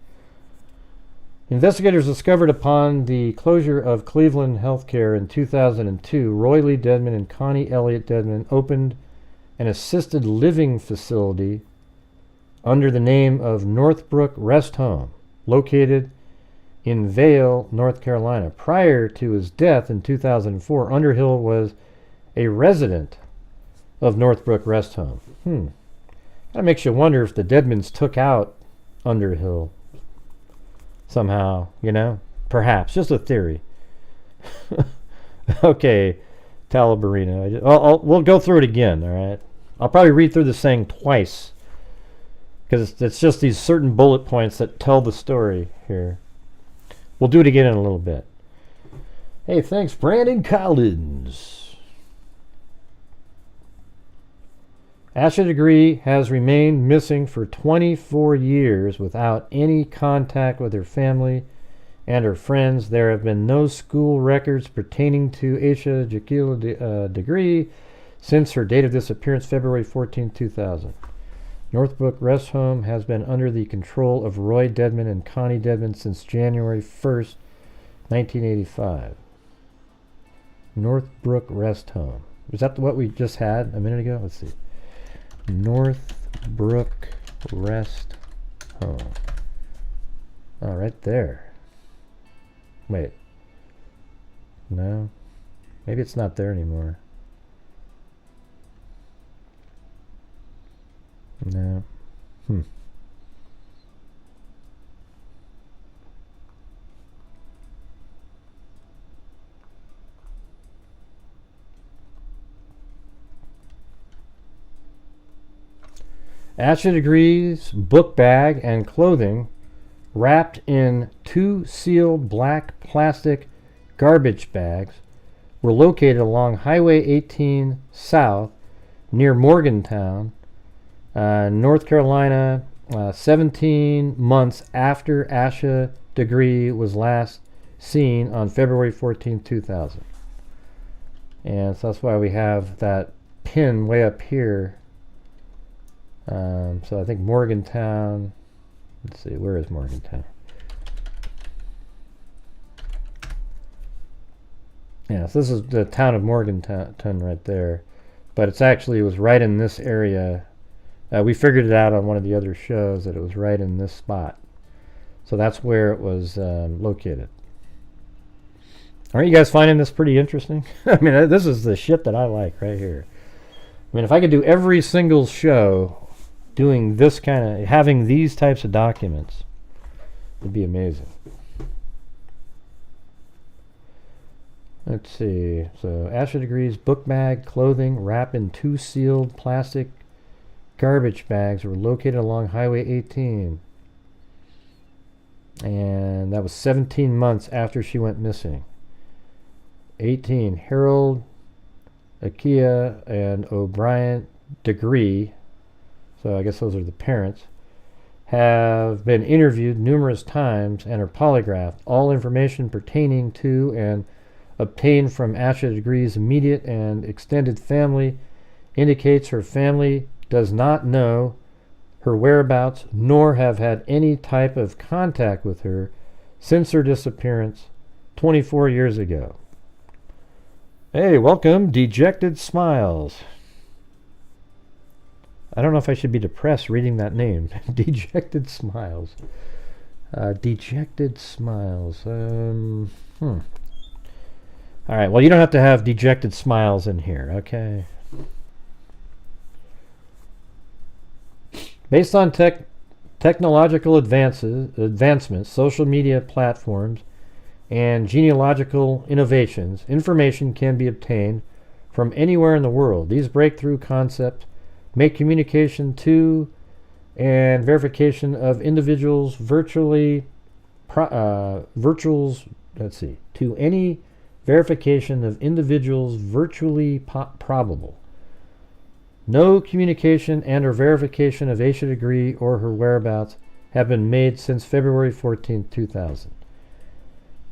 Investigators discovered upon the closure of Cleveland Healthcare in 2002, Roy Lee Dedmon and Connie Elliott Dedmon opened an assisted living facility under the name of Northbrook Rest Home, located in Vail, North Carolina. Prior to his death in 2004, Underhill was a resident of Northbrook Rest Home. That makes you wonder if the Dedmons took out Underhill somehow, perhaps. Just a theory. Okay, Talabarina. We'll go through it again, all right? I'll probably read through this thing twice, because it's just these certain bullet points that tell the story here. We'll do it again in a little bit. Hey, thanks, Brandon Collins. Asha Degree has remained missing for 24 years without any contact with her family and her friends. There have been no school records pertaining to Asha Degree since her date of disappearance, February 14, 2000. Northbrook Rest Home has been under the control of Roy Dedmon and Connie Dedmon since January 1st, 1985. Northbrook Rest Home. Was that what we just had a minute ago? Let's see. Northbrook Rest Home. Oh, right there. Wait. No. Maybe it's not there anymore. No. Asha Degree's book bag and clothing, wrapped in 2 sealed black plastic garbage bags, were located along Highway 18 South near Morgantown, North Carolina, 17 months after Asha Degree was last seen on February 14, 2000. And so that's why we have that pin way up here. So I think Morgantown, let's see, where is Morgantown? Yeah, so this is the town of Morganton right there. But it was right in this area. We figured it out on one of the other shows that it was right in this spot. So that's where it was located. Aren't you guys finding this pretty interesting? I mean, this is the shit that I like right here. I mean, if I could do every single show doing this kind of, having these types of documents, it'd be amazing. Let's see. So, Asha Degree's book bag, clothing, wrapped in 2 sealed plastic garbage bags were located along Highway 18. And that was 17 months after she went missing. 18. Harold, Akia, and O'Brien Degree, so I guess those are the parents, have been interviewed numerous times and are polygraphed. All information pertaining to and obtained from Asha Degree's immediate and extended family indicates her family does not know her whereabouts nor have had any type of contact with her since her disappearance 24 years ago. Hey, welcome, Dejected Smiles. I don't know if I should be depressed reading that name. Dejected Smiles. Dejected Smiles. All right, well, you don't have to have Dejected Smiles in here, okay? Based on technological advancements, social media platforms, and genealogical innovations, information can be obtained from anywhere in the world. These breakthrough concepts make communication to and verification of individuals to any verification of individuals virtually probable. No communication and or verification of Asha Degree or her whereabouts have been made since February 14, 2000.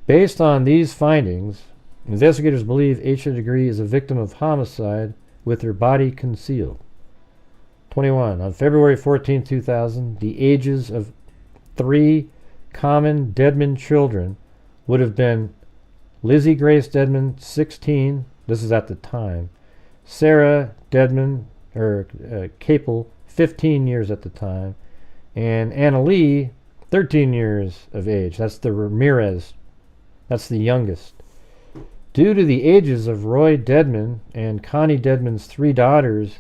Based on these findings, investigators believe Asha Degree is a victim of homicide with her body concealed. 21. On February 14, 2000, the ages of 3 common Dedmon children would have been Lizzie Grace Dedmon, 16, this is at the time, Sarah Dedmon, or Caple, 15 years at the time, and Anna Lee, 13 years of age. That's the Ramirez. That's the youngest. Due to the ages of Roy Dedmon and Connie Dedmon's 3 daughters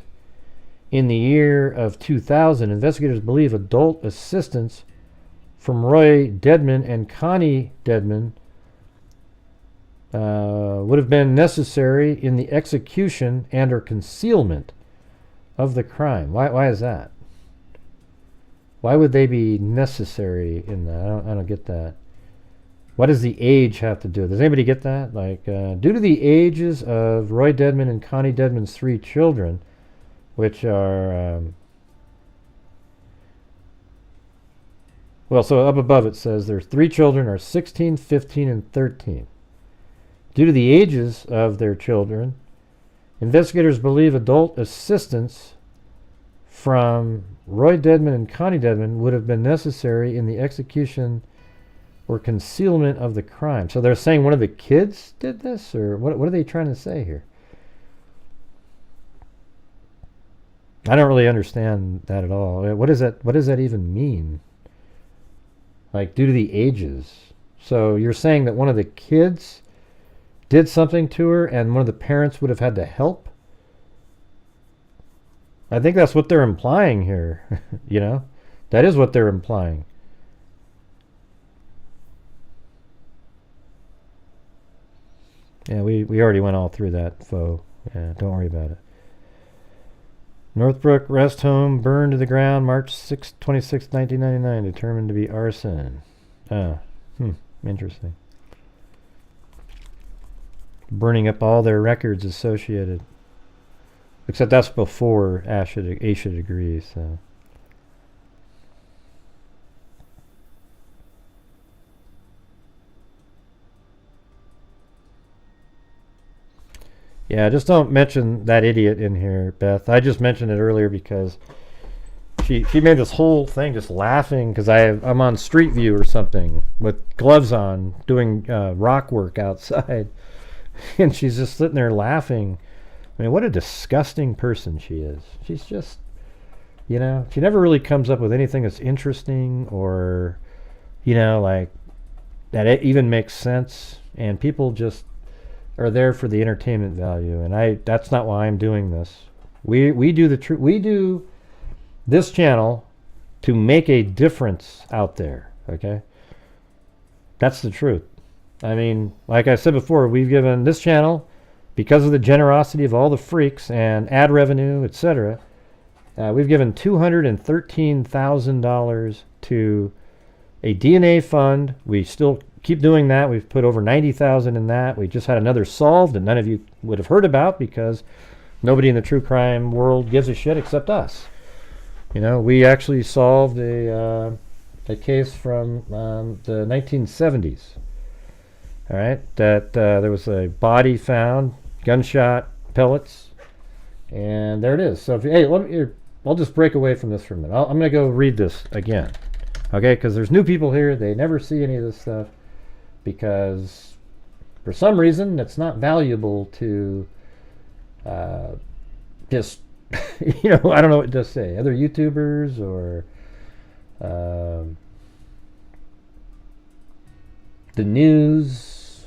in the year of 2000, investigators believe adult assistance from Roy Dedmon and Connie Dedmon would have been necessary in the execution and or concealment of the crime. Why is that? Why would they be necessary in that? I don't get that. What does the age have to do with it? Does anybody get that? Like, due to the ages of Roy Dedmon and Connie Dedmon's 3 children, which are, well, so up above it says their 3 children are 16, 15, and 13. Due to the ages of their children, investigators believe adult assistance from Roy Dedmon and Connie Dedmon would have been necessary in the execution or concealment of the crime. So they're saying one of the kids did this, or what are they trying to say here? I don't really understand that at all. What does that even mean? Like, due to the ages. So you're saying that one of the kids did something to her and one of the parents would have had to help? I think that's what they're implying here. You know? That is what they're implying. Yeah, we already went all through that, foe. Yeah, don't worry about it. Northbrook rest home burned to the ground March 26, 1999, determined to be arson. Interesting. Burning up all their records associated. Except that's before Asha Degree, so. Yeah, just don't mention that idiot in here, Beth. I just mentioned it earlier because she made this whole thing just laughing because I'm on Street View or something with gloves on doing rock work outside. And she's just sitting there laughing. I mean, what a disgusting person she is. She's just, you know, she never really comes up with anything that's interesting or, you know, like that it even makes sense. And people just are there for the entertainment value. And that's not why I'm doing this. We do this channel to make a difference out there, okay? That's the truth. I mean, like I said before, we've given this channel, because of the generosity of all the freaks and ad revenue, etc., we've given $213,000 to a DNA fund. We still keep doing that. We've put over $90,000 in that. We just had another solved that none of you would have heard about because nobody in the true crime world gives a shit except us. You know, we actually solved a case from the 1970s. All right, that there was a body found, gunshot pellets, and there it is. So, I'll just break away from this for a minute. I'm going to go read this again, okay? Because there's new people here. They never see any of this stuff because, for some reason, it's not valuable to just, you know, I don't know what to say. Other YouTubers or the news,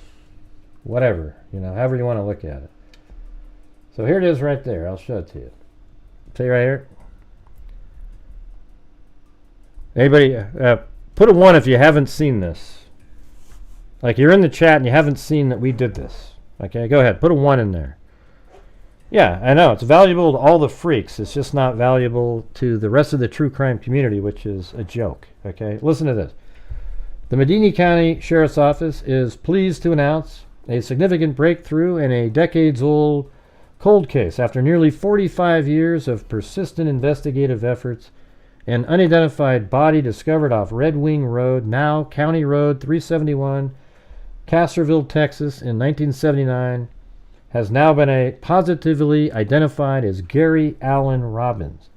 whatever, you know, however you want to look at it. So here it is right there. I'll show it to you. See right here? Anybody, put a 1 if you haven't seen this. Like you're in the chat and you haven't seen that we did this. Okay, go ahead. Put a 1 in there. Yeah, I know. It's valuable to all the freaks. It's just not valuable to the rest of the true crime community, which is a joke. Okay, listen to this. The Medina County Sheriff's Office is pleased to announce a significant breakthrough in a decades-old cold case. After nearly 45 years of persistent investigative efforts, an unidentified body discovered off Red Wing Road, now County Road 371, Castroville, Texas, in 1979, has now been positively identified as Gary Allen Robbins.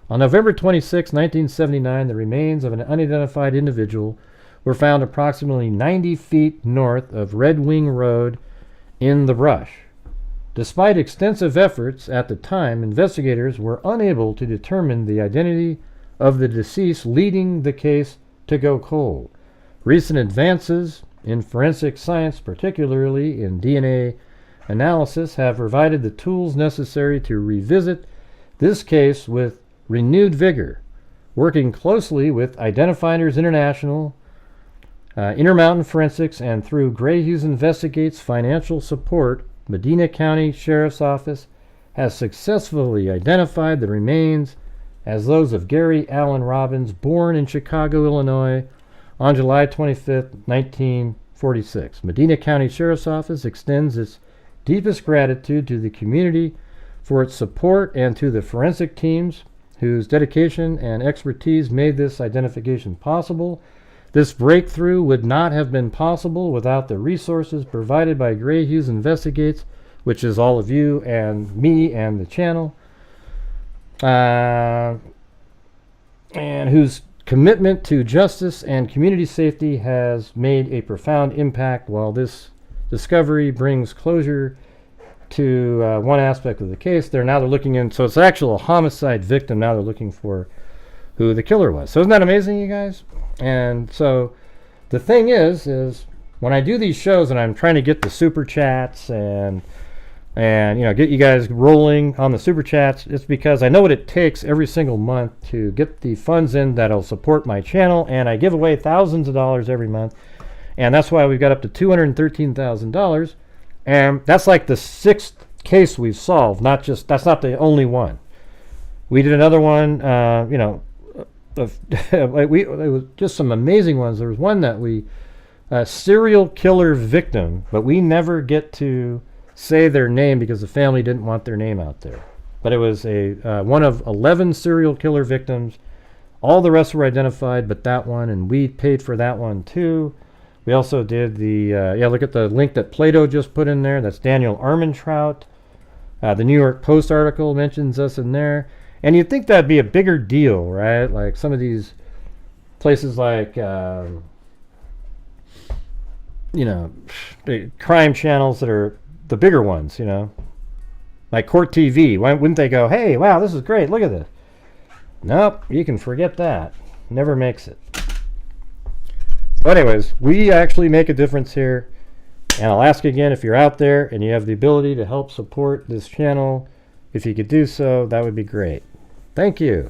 On November 26, 1979, the remains of an unidentified individual were found approximately 90 feet north of Red Wing Road in the brush. Despite extensive efforts at the time, investigators were unable to determine the identity of the deceased, leading the case to go cold. Recent advances in forensic science, particularly in DNA analysis, have provided the tools necessary to revisit this case with renewed vigor. Working closely with Identifiers International, Intermountain Forensics, and through Grant Hughes Investigates financial support, Medina County Sheriff's Office has successfully identified the remains as those of Gary Allen Robbins, born in Chicago, Illinois, on July 25, 1946. Medina County Sheriff's Office extends its deepest gratitude to the community for its support and to the forensic teams whose dedication and expertise made this identification possible. This breakthrough would not have been possible without the resources provided by Grant Hughes Investigates, which is all of you and me and the channel, and whose commitment to justice and community safety has made a profound impact. While this discovery brings closure to one aspect of the case, they're looking in, so it's actually a homicide victim. Now they're looking for who the killer was. So isn't that amazing, you guys? And so the thing is when I do these shows and I'm trying to get the super chats and you know, get you guys rolling on the super chats, it's because I know what it takes every single month to get the funds in that'll support my channel, and I give away thousands of dollars every month, and that's why we've got up to $213,000, and that's like the 6th case we've solved. That's not the only one. We did another one, you know, it was just some amazing ones. There was one that serial killer victim, but we never get to say their name because the family didn't want their name out there. But it was one of 11 serial killer victims. All the rest were identified but that one, and we paid for that one too. We also did look at the link that Plato just put in there. That's Daniel Armentrout. The New York Post article mentions us in there. And you'd think that'd be a bigger deal, right? Like some of these places like, you know, crime channels that are the bigger ones, you know, like Court TV. Why wouldn't they go, hey, wow, this is great, look at this? Nope, you can forget that. Never makes it. So anyways, we actually make a difference here. And I'll ask again, if you're out there and you have the ability to help support this channel, if you could do so, that would be great. Thank you.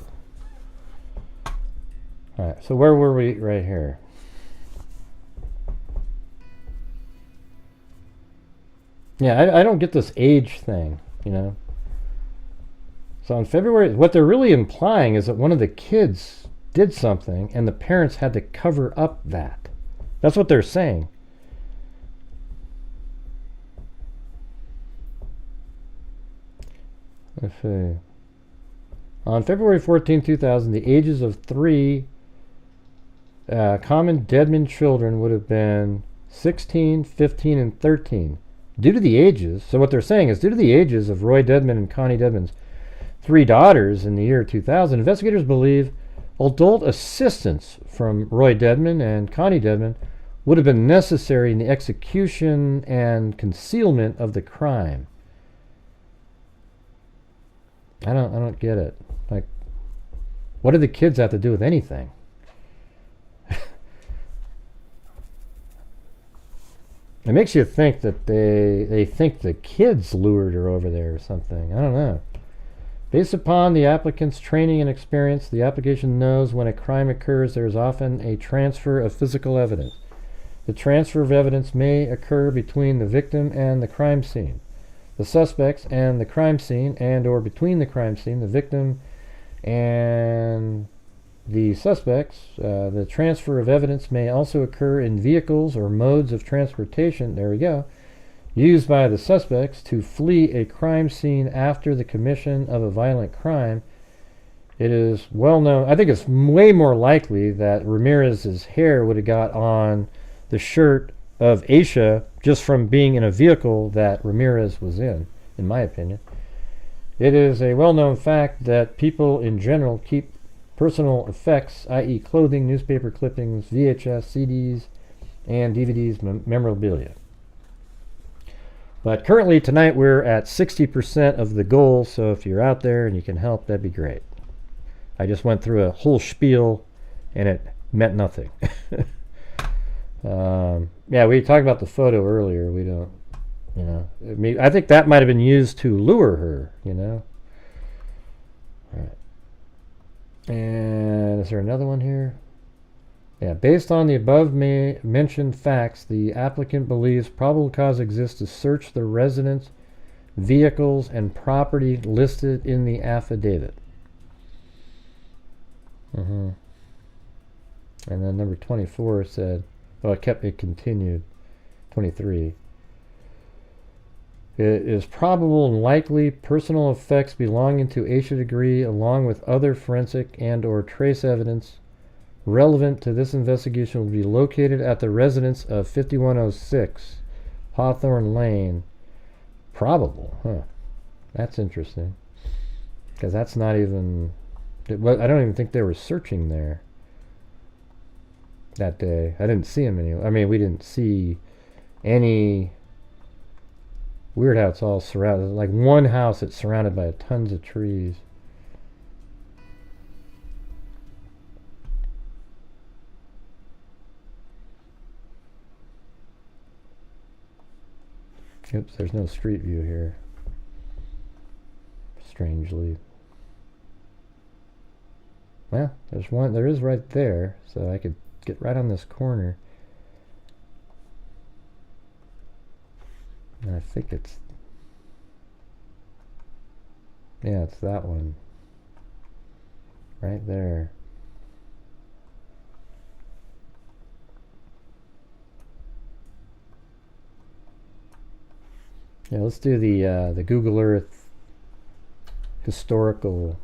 All right, so where were we? Right here. Yeah, I don't get this age thing, you know. So in February, what they're really implying is that one of the kids did something and the parents had to cover up that. That's what they're saying. Let's see. On February 14, 2000, the ages of 3 common Dedmon children would have been 16, 15, and 13. Due to the ages, so what they're saying is, due to the ages of Roy Dedmon and Connie Dedmon's 3 daughters in the year 2000, investigators believe adult assistance from Roy Dedmon and Connie Dedmon would have been necessary in the execution and concealment of the crime. I don't get it. Like, what do the kids have to do with anything? It makes you think that they think the kids lured her over there or something. I don't know. Based upon the applicant's training and experience, the application knows when a crime occurs, there is often a transfer of physical evidence. The transfer of evidence may occur between the victim and the crime scene, the suspects and the crime scene, and or between the crime scene, the victim and the suspects. The transfer of evidence may also occur in vehicles or modes of transportation, there we go, used by the suspects to flee a crime scene after the commission of a violent crime. It is well known, I think it's way more likely that Ramirez's hair would have got on the shirt of Asha just from being in a vehicle that Ramirez was in my opinion. It is a well-known fact that people in general keep personal effects, i.e. clothing, newspaper clippings, VHS, CDs, and DVDs, memorabilia. But currently tonight we're at 60% of the goal, so if you're out there and you can help, that'd be great. I just went through a whole spiel and it meant nothing. Yeah, we talked about the photo earlier. We don't, you know, I think that might have been used to lure her, you know. All right. And is there another one here? Yeah, based on the above mentioned facts, the applicant believes probable cause exists to search the residence, vehicles, and property listed in the affidavit. And then number 24 said, well, it continued, 23. It is probable and likely personal effects belonging to Asha Degree, along with other forensic and or trace evidence relevant to this investigation, will be located at the residence of 5106 Hawthorne Lane. Probable, huh? That's interesting, because that's not even, I don't even think they were searching there that day. I didn't see them anyway. I mean, we didn't see any. Weird how it's all surrounded. Like one house that's surrounded by tons of trees. Oops, there's no street view here. Strangely. Well, there's one. There is right there, so I could get right on this corner. And I think it's, yeah, it's that one right there. Yeah, let's do the Google Earth historical.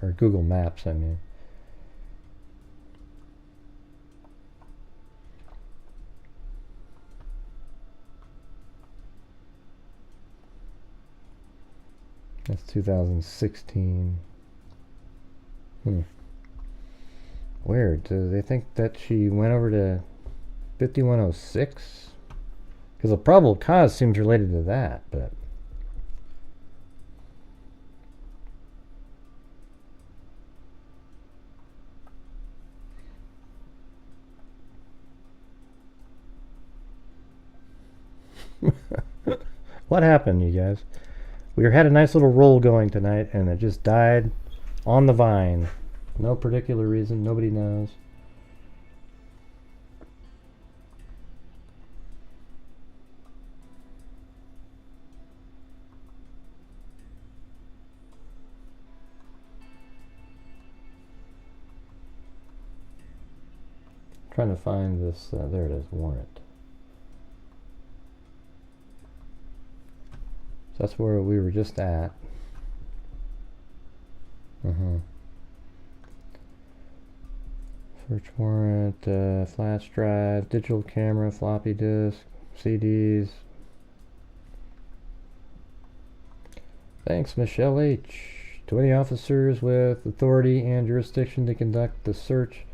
Or Google Maps, I mean. That's 2016. Weird. Do they think that she went over to 5106? Because the probable cause seems related to that, but... What happened, you guys? We had a nice little roll going tonight, and it just died on the vine. No particular reason. Nobody knows. Trying to find this. There it is. Warrant. So that's where we were just at. Search warrant, flash drive, digital camera, floppy disk, CDs. Thanks, Michelle H. 20 officers with authority and jurisdiction to conduct the search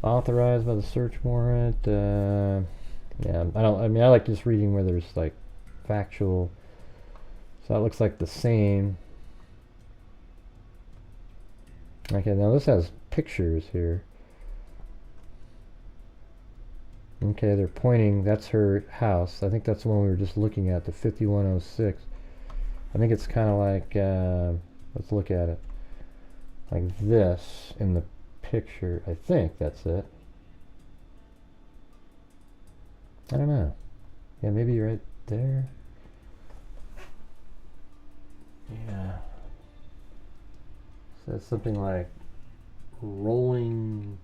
authorized by the search warrant. Yeah, I mean, I like just reading where there's like factual. So that looks like the same. Okay, now this has pictures here. Okay, they're pointing, that's her house. I think that's the one we were just looking at, the 5106. I think it's kind of like, let's look at it. Like this in the picture. I think that's it. I don't know. Yeah, maybe right there. Yeah. So that's something like rolling.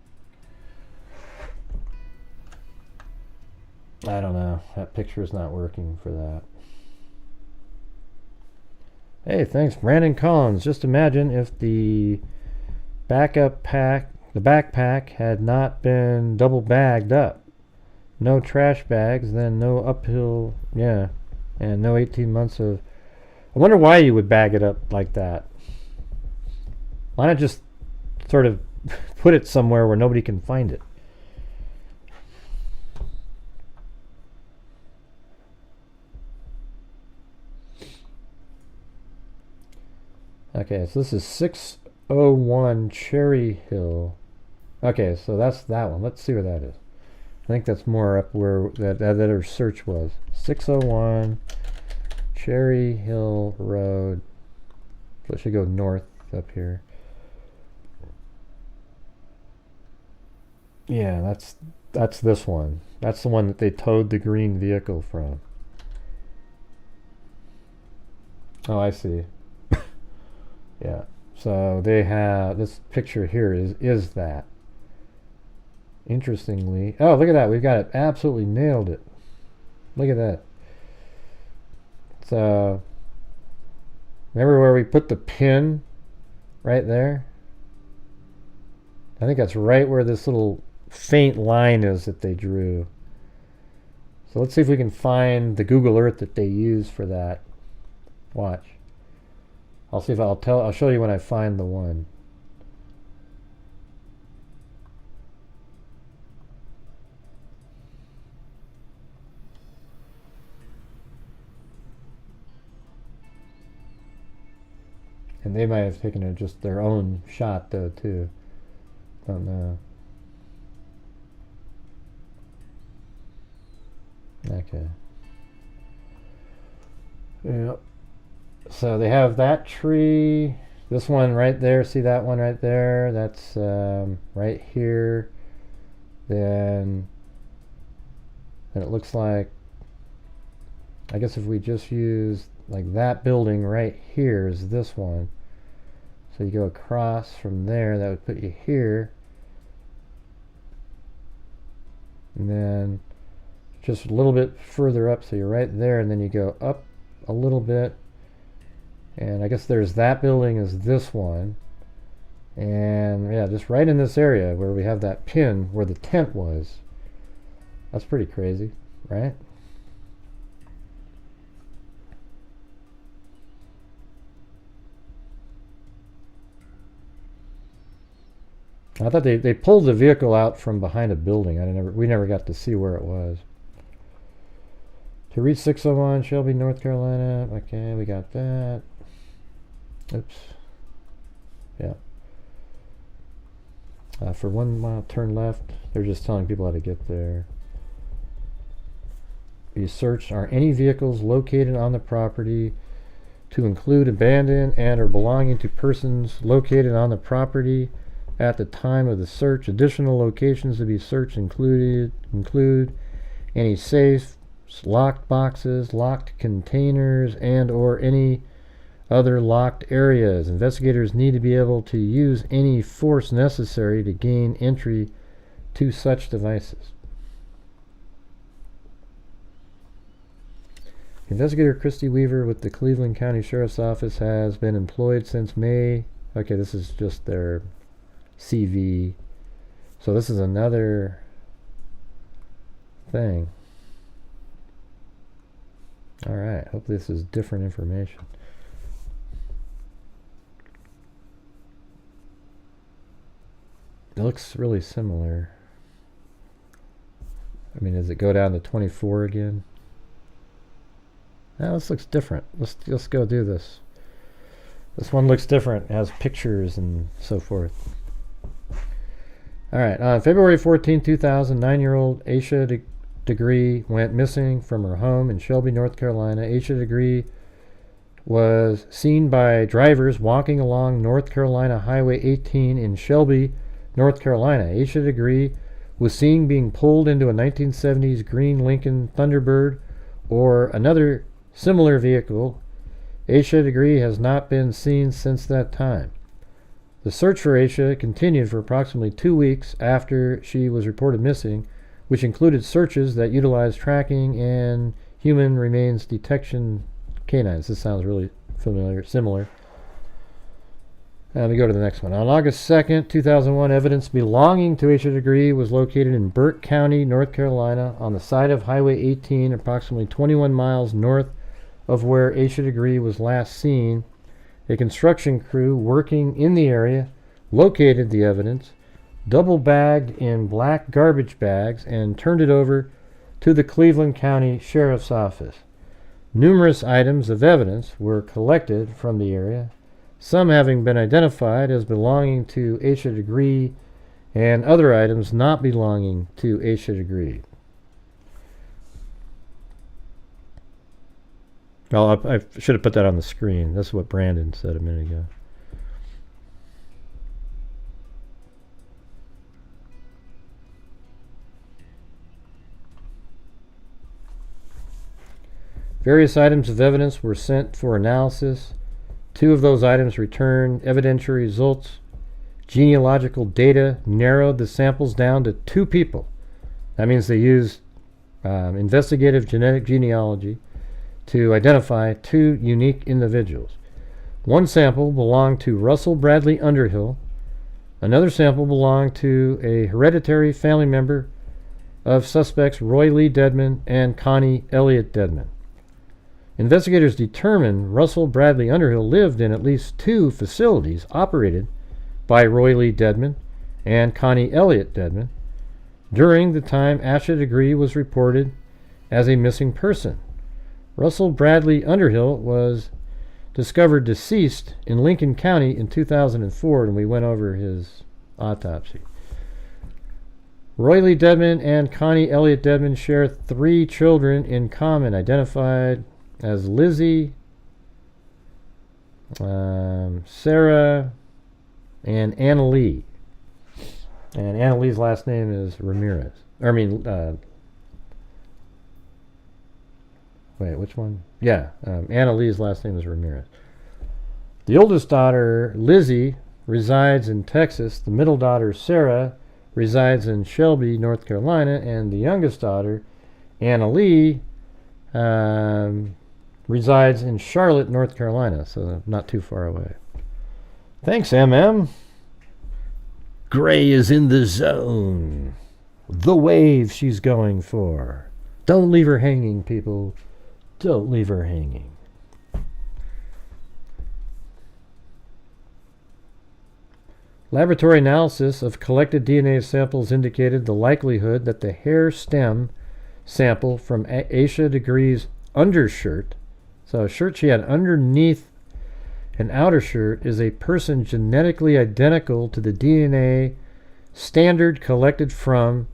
I don't know. That picture is not working for that. Hey, thanks, Brandon Collins. Just imagine if the backpack had not been double bagged up. No trash bags, then no uphill, yeah, and no 18 months of... I wonder why you would bag it up like that. Why not just sort of put it somewhere where nobody can find it? Okay, so this is 601 Cherry Hill. Okay, so that's that one. Let's see where that is. I think that's more up where that other search was. 601 Cherry Hill Road. So it should go north up here. Yeah, that's this one. That's the one that they towed the green vehicle from. Oh, I see. Yeah. So they have this picture here is that. Interestingly, oh, look at that. We've got it. Absolutely nailed it. Look at that. So remember where we put the pin right there? I think that's right where this little faint line is that they drew. So let's see if we can find the Google Earth that they use for that. Watch. I'll see if I'll show you when I find the one. And they might have taken just their own shot though too. Don't know. Okay. Yep. So they have that tree, this one right there, see that one right there, that's right here. Then it looks like, I guess if we just use like that building right here is this one. So you go across from there, that would put you here. And then just a little bit further up, so you're right there, and then you go up a little bit. And I guess there's that building is this one. And yeah, just right in this area where we have that pin where the tent was. That's pretty crazy, right? I thought they pulled the vehicle out from behind a building. We never got to see where it was. To reach 601 Shelby, North Carolina. Okay, we got that. Oops. Yeah. For 1 mile, turn left. They're just telling people how to get there. You search, are any vehicles located on the property to include abandoned and or belonging to persons located on the property at the time of the search. Additional locations to be searched include any safes, locked boxes, locked containers, and or any other locked areas. Investigators need to be able to use any force necessary to gain entry to such devices. Investigator Christy Weaver with the Cleveland County Sheriff's Office has been employed since May. Okay, this is just their CV. So this is another thing. Alright, hopefully this is different information. It looks really similar. I mean, does it go down to 24 again? Now this looks different. Let's go do this. This one looks different. It has pictures and so forth. Alright, on February 14, 2000, 9-year-old Asha Degree went missing from her home in Shelby, North Carolina. Asha Degree was seen by drivers walking along North Carolina Highway 18 in Shelby, North Carolina. Asha Degree was seen being pulled into a 1970s green Lincoln Thunderbird or another similar vehicle. Asha Degree has not been seen since that time. The search for Asha continued for approximately 2 weeks after she was reported missing, which included searches that utilized tracking and human remains detection canines. This sounds really similar. Let me go to the next one. On August 2nd, 2001, evidence belonging to Asha Degree was located in Burke County, North Carolina, on the side of Highway 18, approximately 21 miles north of where Asha Degree was last seen. A construction crew working in the area located the evidence, double-bagged in black garbage bags, and turned it over to the Cleveland County Sheriff's Office. Numerous items of evidence were collected from the area, some having been identified as belonging to Asha Degree and other items not belonging to Asha Degree. Well, I should have put that on the screen. That's what Brandon said a minute ago. Various items of evidence were sent for analysis. 2 of those items returned evidentiary results. Genealogical data narrowed the samples down to 2 people. That means they used investigative genetic genealogy to identify 2 unique individuals. 1 sample belonged to Russell Bradley Underhill. Another sample belonged to a hereditary family member of suspects Roy Lee Dedmon and Connie Elliott Dedmon. Investigators determined Russell Bradley Underhill lived in at least 2 facilities operated by Roy Lee Dedmon and Connie Elliott Dedmon during the time Asha Degree was reported as a missing person. Russell Bradley Underhill was discovered deceased in Lincoln County in 2004, and we went over his autopsy. Roy Lee Dedmon and Connie Elliott Dedmon share 3 children in common, identified as Lizzie, Sarah, and Anna Lee. And Anna Lee's last name is Ramirez. Wait, which one? Yeah, Anna Lee's last name is Ramirez. The oldest daughter, Lizzie, resides in Texas. The middle daughter, Sarah, resides in Shelby, North Carolina. And the youngest daughter, Anna Lee, resides in Charlotte, North Carolina, so not too far away. Thanks, MM. Gray is in the zone. The wave she's going for. Don't leave her hanging, people. Don't leave her hanging. Laboratory analysis of collected DNA samples indicated the likelihood that the hair stem sample from Asha Degree's undershirt, so a shirt she had underneath an outer shirt, is a person genetically identical to the DNA standard collected from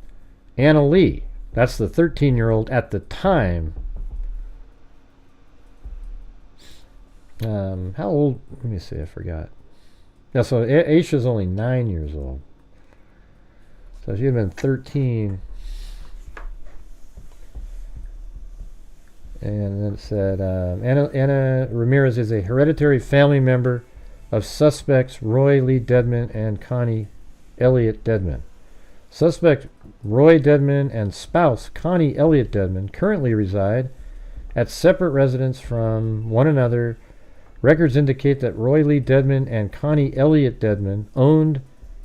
Anna Lee. That's the 13-year-old at the time. How old? Let me see, I forgot. Yeah, so Asha's only 9 years old. So she'd have been 13. And then it said, Anna Ramirez is a hereditary family member of suspects Roy Lee Dedmon and Connie Elliott Dedmon. Suspect Roy Dedmon and spouse Connie Elliott Dedmon currently reside at separate residences from one another. Records indicate that Roy Lee Dedmon and Connie Elliott Dedmon owned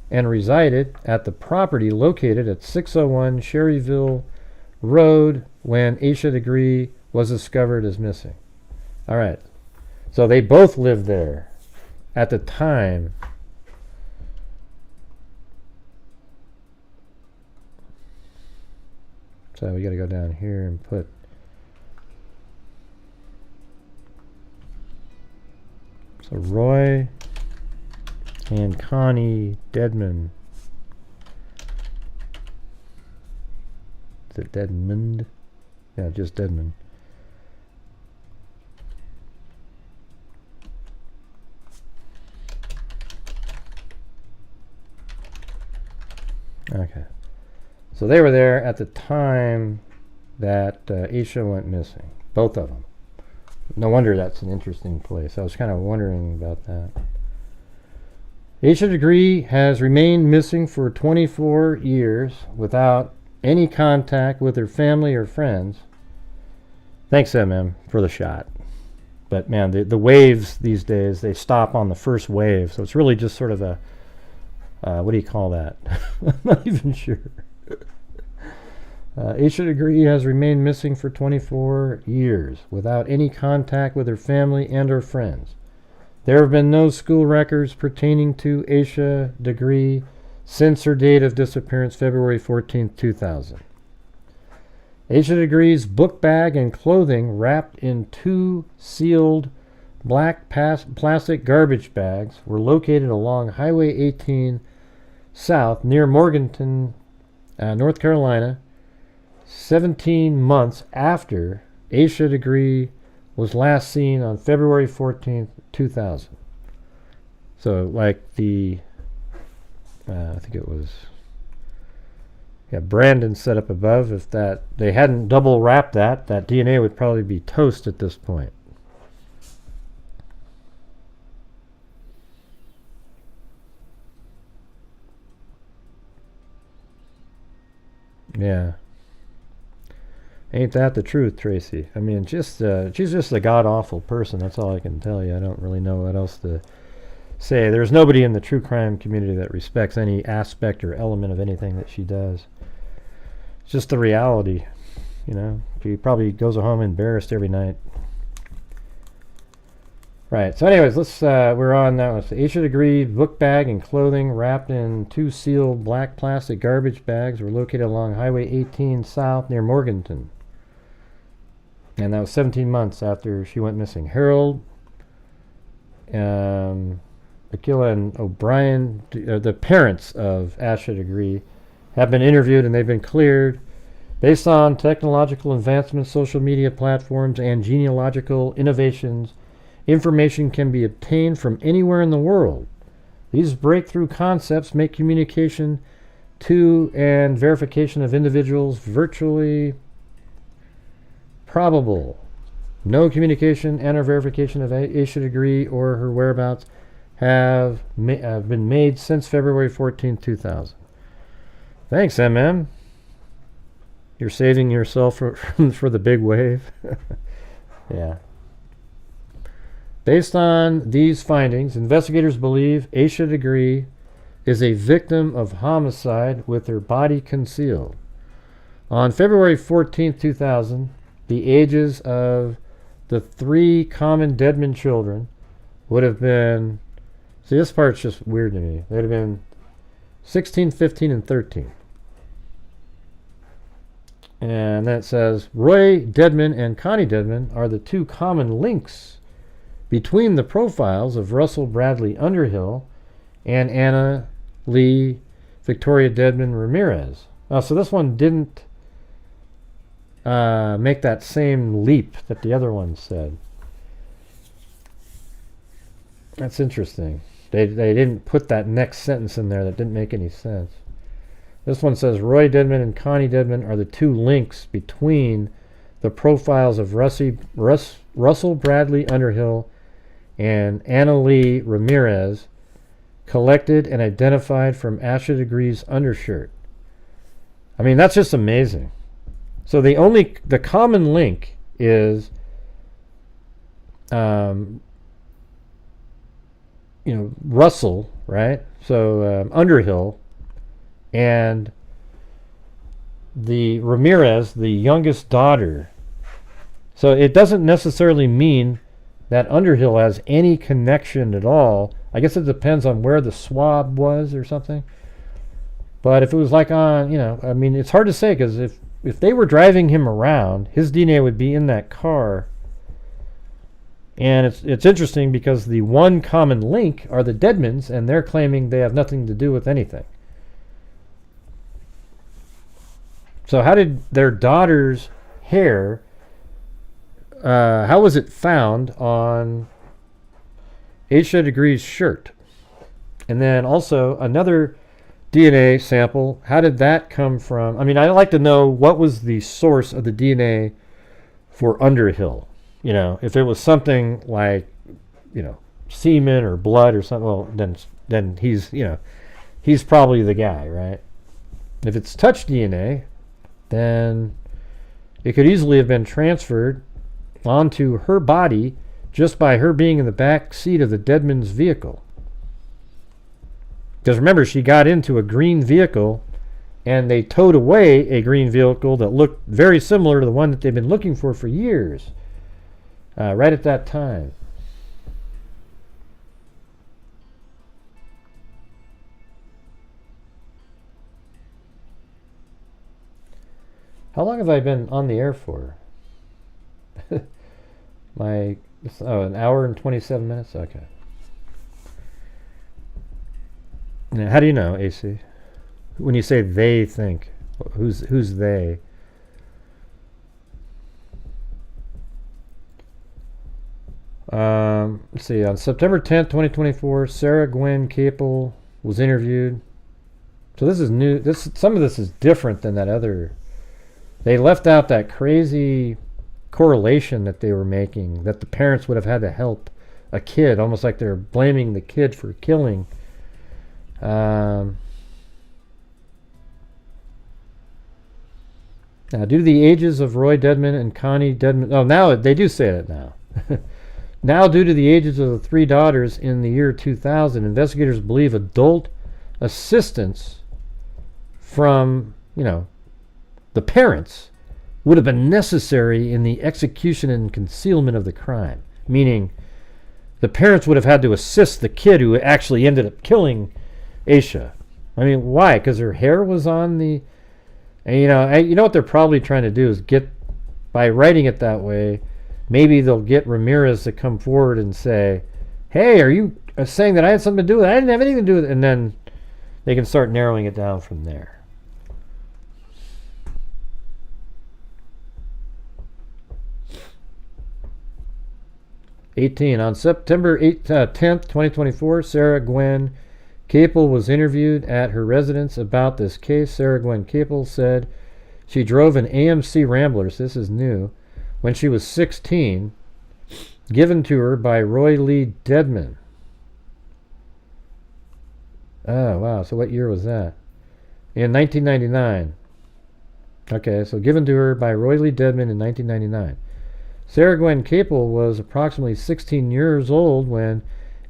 and resided at the property located at 601 Sherryville Road when Asha Degree was discovered as missing. All right. So they both lived there at the time. So we got to go down here and put so Roy and Connie Dedmon. Is it Dedmond? Yeah, just Dedmon. Okay. So they were there at the time that Asha went missing. Both of them. No wonder that's an interesting place. I was kind of wondering about that. Asha Degree has remained missing for 24 years without any contact with her family or friends. Thanks, MM, for the shot. But man, the waves these days, they stop on the first wave. So it's really just sort of a, what do you call that? I'm not even sure. Asha Degree has remained missing for 24 years without any contact with her family and her friends. There have been no school records pertaining to Asha Degree since her date of disappearance, February 14, 2000. Asha Degree's book bag and clothing wrapped in 2 sealed black plastic garbage bags were located along Highway 18 South near Morganton, North Carolina, 17 months after Asha Degree was last seen on February 14th, 2000. So like the, I think it was, yeah, Brandon set up above. If that they hadn't double wrapped that DNA would probably be toast at this point. Yeah. Ain't that the truth, Tracy? I mean, she's just a god-awful person. That's all I can tell you. I don't really know what else to say. There's nobody in the true crime community that respects any aspect or element of anything that she does. It's just the reality, you know. She probably goes home embarrassed every night. Right. So anyways, let's we're on now. It's Asha Degree book bag and clothing wrapped in 2 sealed black plastic garbage bags were located along Highway 18 South near Morganton. And that was 17 months after she went missing. Harold, Akila, and O'Brien, the parents of Asha Degree, have been interviewed and they've been cleared. Based on technological advancements, social media platforms, and genealogical innovations, information can be obtained from anywhere in the world. These breakthrough concepts make communication to and verification of individuals virtually probable. No communication and or verification of Asha Degree or her whereabouts have been made since February 14, 2000. Thanks, MM. You're saving yourself for the big wave. Yeah. Based on these findings, investigators believe Asha Degree is a victim of homicide with her body concealed. On February 14, 2000, the ages of the 3 common Dedmon children would have been See, this part's just weird to me. They'd have been 16, 15, and 13. And then it says, Roy Dedmon and Connie Dedmon are the two common links between the profiles of Russell Bradley Underhill and Anna Lee Victoria Dedmon Ramirez. So this one didn't make that same leap that the other one said. That's interesting. They didn't put that next sentence in there that didn't make any sense. This one says, Roy Dedmon and Connie Dedmon are the two links between the profiles of Russell Bradley Underhill and Anna Lee Ramirez, collected and identified from Asha Degree's undershirt. I mean, that's just amazing. So the common link is, Russell, right? So Underhill and the Ramirez, the youngest daughter. So it doesn't necessarily mean that Underhill has any connection at all. I guess it depends on where the swab was or something. But if it was like on, I mean, it's hard to say, because if they were driving him around, his DNA would be in that car. And it's interesting because the one common link are the Dedmons, and they're claiming they have nothing to do with anything. So how did their daughter's hair, how was it found on Asha Degree's shirt? And then also another DNA sample, how did that come from? I mean, I'd like to know what was the source of the DNA for Underhill. If it was something like, semen or blood or something, well, then he's probably the guy, right? If it's touch DNA, then it could easily have been transferred onto her body just by her being in the back seat of the Dedmon's vehicle. Because remember, she got into a green vehicle and they towed away a green vehicle that looked very similar to the one that they've been looking for years, right at that time. How long have I been on the air for? An hour and 27 minutes? Okay. Now, how do you know, AC? When you say they think, who's they? Let's see. On September 10th, 2024, Sarah Gwen Caple was interviewed. So this is new. Some of this is different than that other. They left out that crazy correlation that they were making, that the parents would have had to help a kid, almost like they're blaming the kid for killing. Now, due to the ages of Roy Dedmon and Connie Dedmon, now they do say it now. Now, due to the ages of the three daughters in the year 2000, investigators believe adult assistance from, the parents would have been necessary in the execution and concealment of the crime. Meaning, the parents would have had to assist the kid who actually ended up killing Asha. I mean, why? Because her hair was on the... And, you know what they're probably trying to do is by writing it that way, maybe they'll get Ramirez to come forward and say, hey, are you saying that I had something to do with it? I didn't have anything to do with it. And then they can start narrowing it down from there. On September 10th, 2024, Sarah Gwen Caple was interviewed at her residence about this case. Sarah Gwen Caple said she drove an AMC Rambler, so this is new, when she was 16, given to her by Roy Lee Dedmon. Oh, wow. So what year was that? In 1999. Okay, so given to her by Roy Lee Dedmon in 1999. Sarah Gwen Caple was approximately 16 years old when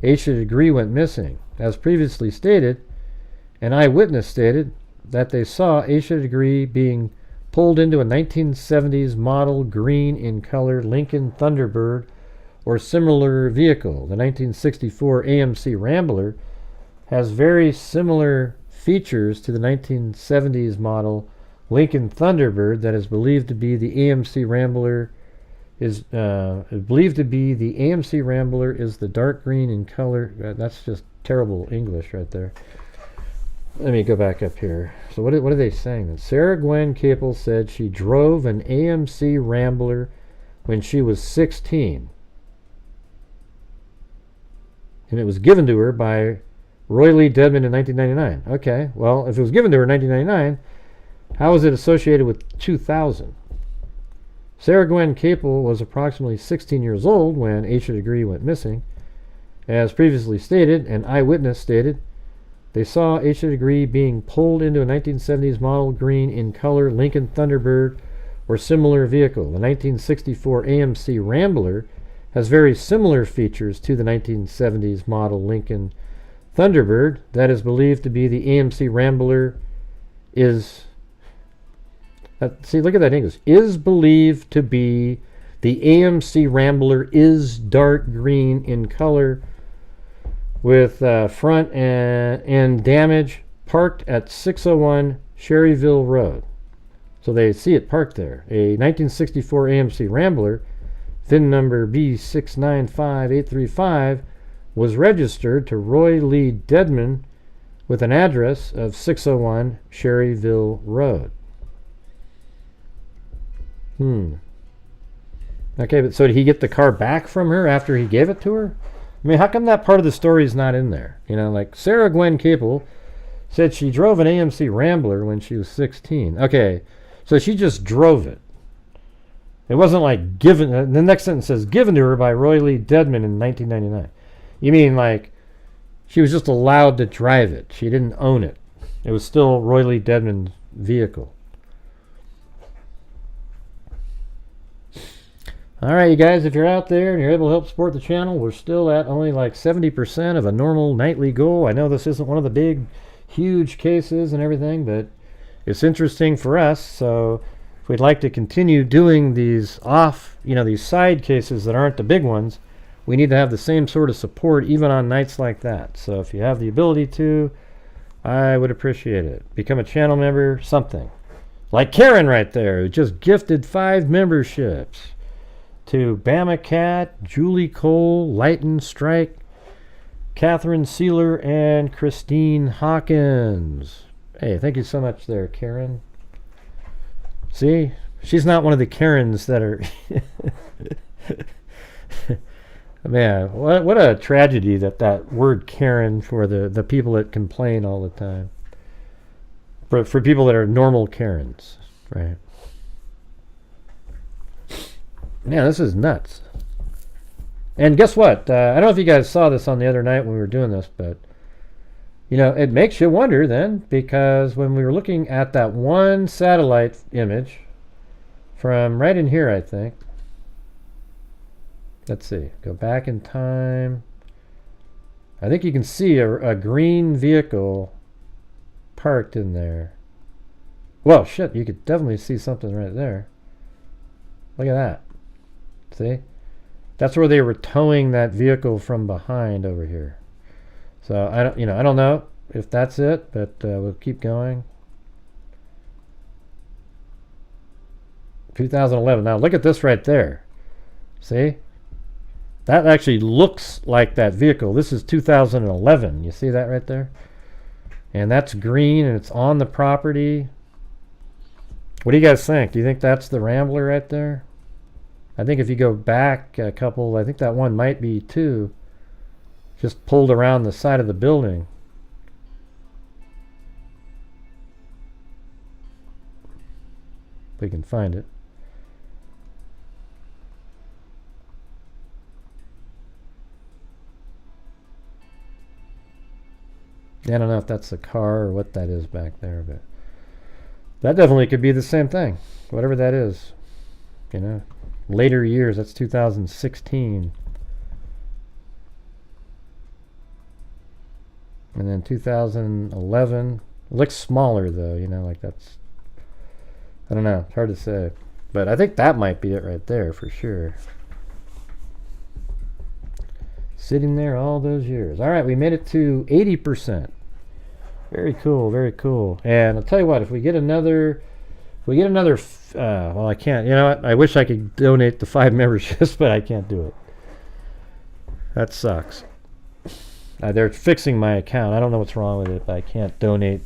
Asha Degree went missing. As previously stated, an eyewitness stated that they saw Asha Degree being pulled into a 1970s model green in color Lincoln Thunderbird or similar vehicle. The 1964 AMC Rambler has very similar features to the 1970s model Lincoln Thunderbird that is believed to be the AMC Rambler is the dark green in color. That's just terrible English right there. Let me go back up here. So what are they saying then? Sarah Gwen Caple said she drove an AMC Rambler when she was 16. And it was given to her by Roy Lee Dedmon in 1999. Okay, well, if it was given to her in 1999, how is it associated with 2000? Sarah Gwen Caple was approximately 16 years old when Asha Degree went missing. As previously stated, an eyewitness stated, they saw Asha Degree being pulled into a 1970s model green in color Lincoln Thunderbird or similar vehicle. The 1964 AMC Rambler has very similar features to the 1970s model Lincoln Thunderbird that is believed to be the AMC Rambler is... see, look at that English. Is believed to be the AMC Rambler is dark green in color with front end damage, parked at 601 Sherryville Road. So they see it parked there. A 1964 AMC Rambler, VIN number B695835, was registered to Roy Lee Dedmon with an address of 601 Sherryville Road. Okay, but so did he get the car back from her after he gave it to her? I mean, how come that part of the story is not in there? You know, like Sarah Gwen Caple said she drove an AMC Rambler when she was 16. Okay, so she just drove it. It wasn't like given. The next sentence says given to her by Roy Lee Dedmon in 1999. You mean like she was just allowed to drive it? She didn't own it. It was still Roy Lee Dedmon's vehicle. All right, you guys, if you're out there and you're able to help support the channel, we're still at only like 70% of a normal nightly goal. I know this isn't one of the big, huge cases and everything, but it's interesting for us. So if we'd like to continue doing these these side cases that aren't the big ones, we need to have the same sort of support even on nights like that. So if you have the ability to, I would appreciate it. Become a channel member, something. Like Karen right there, who just gifted 5 memberships. To Bama Cat, Julie Cole, Lighten Strike, Catherine Sealer, and Christine Hawkins. Hey, thank you so much there, Karen. See? She's not one of the Karens that are... Man, what a tragedy that word Karen for the people that complain all the time. For people that are normal Karens, right? Man, this is nuts. And guess what? I don't know if you guys saw this on the other night when we were doing this, but you know, it makes you wonder then, because when we were looking at that one satellite image from right in here, I think. Let's see. Go back in time. I think you can see a green vehicle parked in there. Well, shit, you could definitely see something right there. Look at that. See? That's where they were towing that vehicle from behind over here. So I don't know if that's it, but we'll keep going. 2011. Now look at this right there. See? That actually looks like that vehicle. This is 2011. You see that right there? And that's green and it's on the property. What do you guys think? Do you think that's the Rambler right there? I think if you go back a couple, I think that one might be too. Just pulled around the side of the building. If we can find it. I don't know if that's a car or what that is back there, but that definitely could be the same thing, whatever that is. You know, later years, that's 2016. And then 2011, it looks smaller though, you know, like that's, I don't know, it's hard to say. But I think that might be it right there for sure. sitting there all those years. All right, we made it to 80%. Very cool, very cool. And I'll tell you what, if we get another, well, I can't. You know what? I wish I could donate the 5 memberships, but I can't do it. That sucks. They're fixing my account. I don't know what's wrong with it, but I can't donate.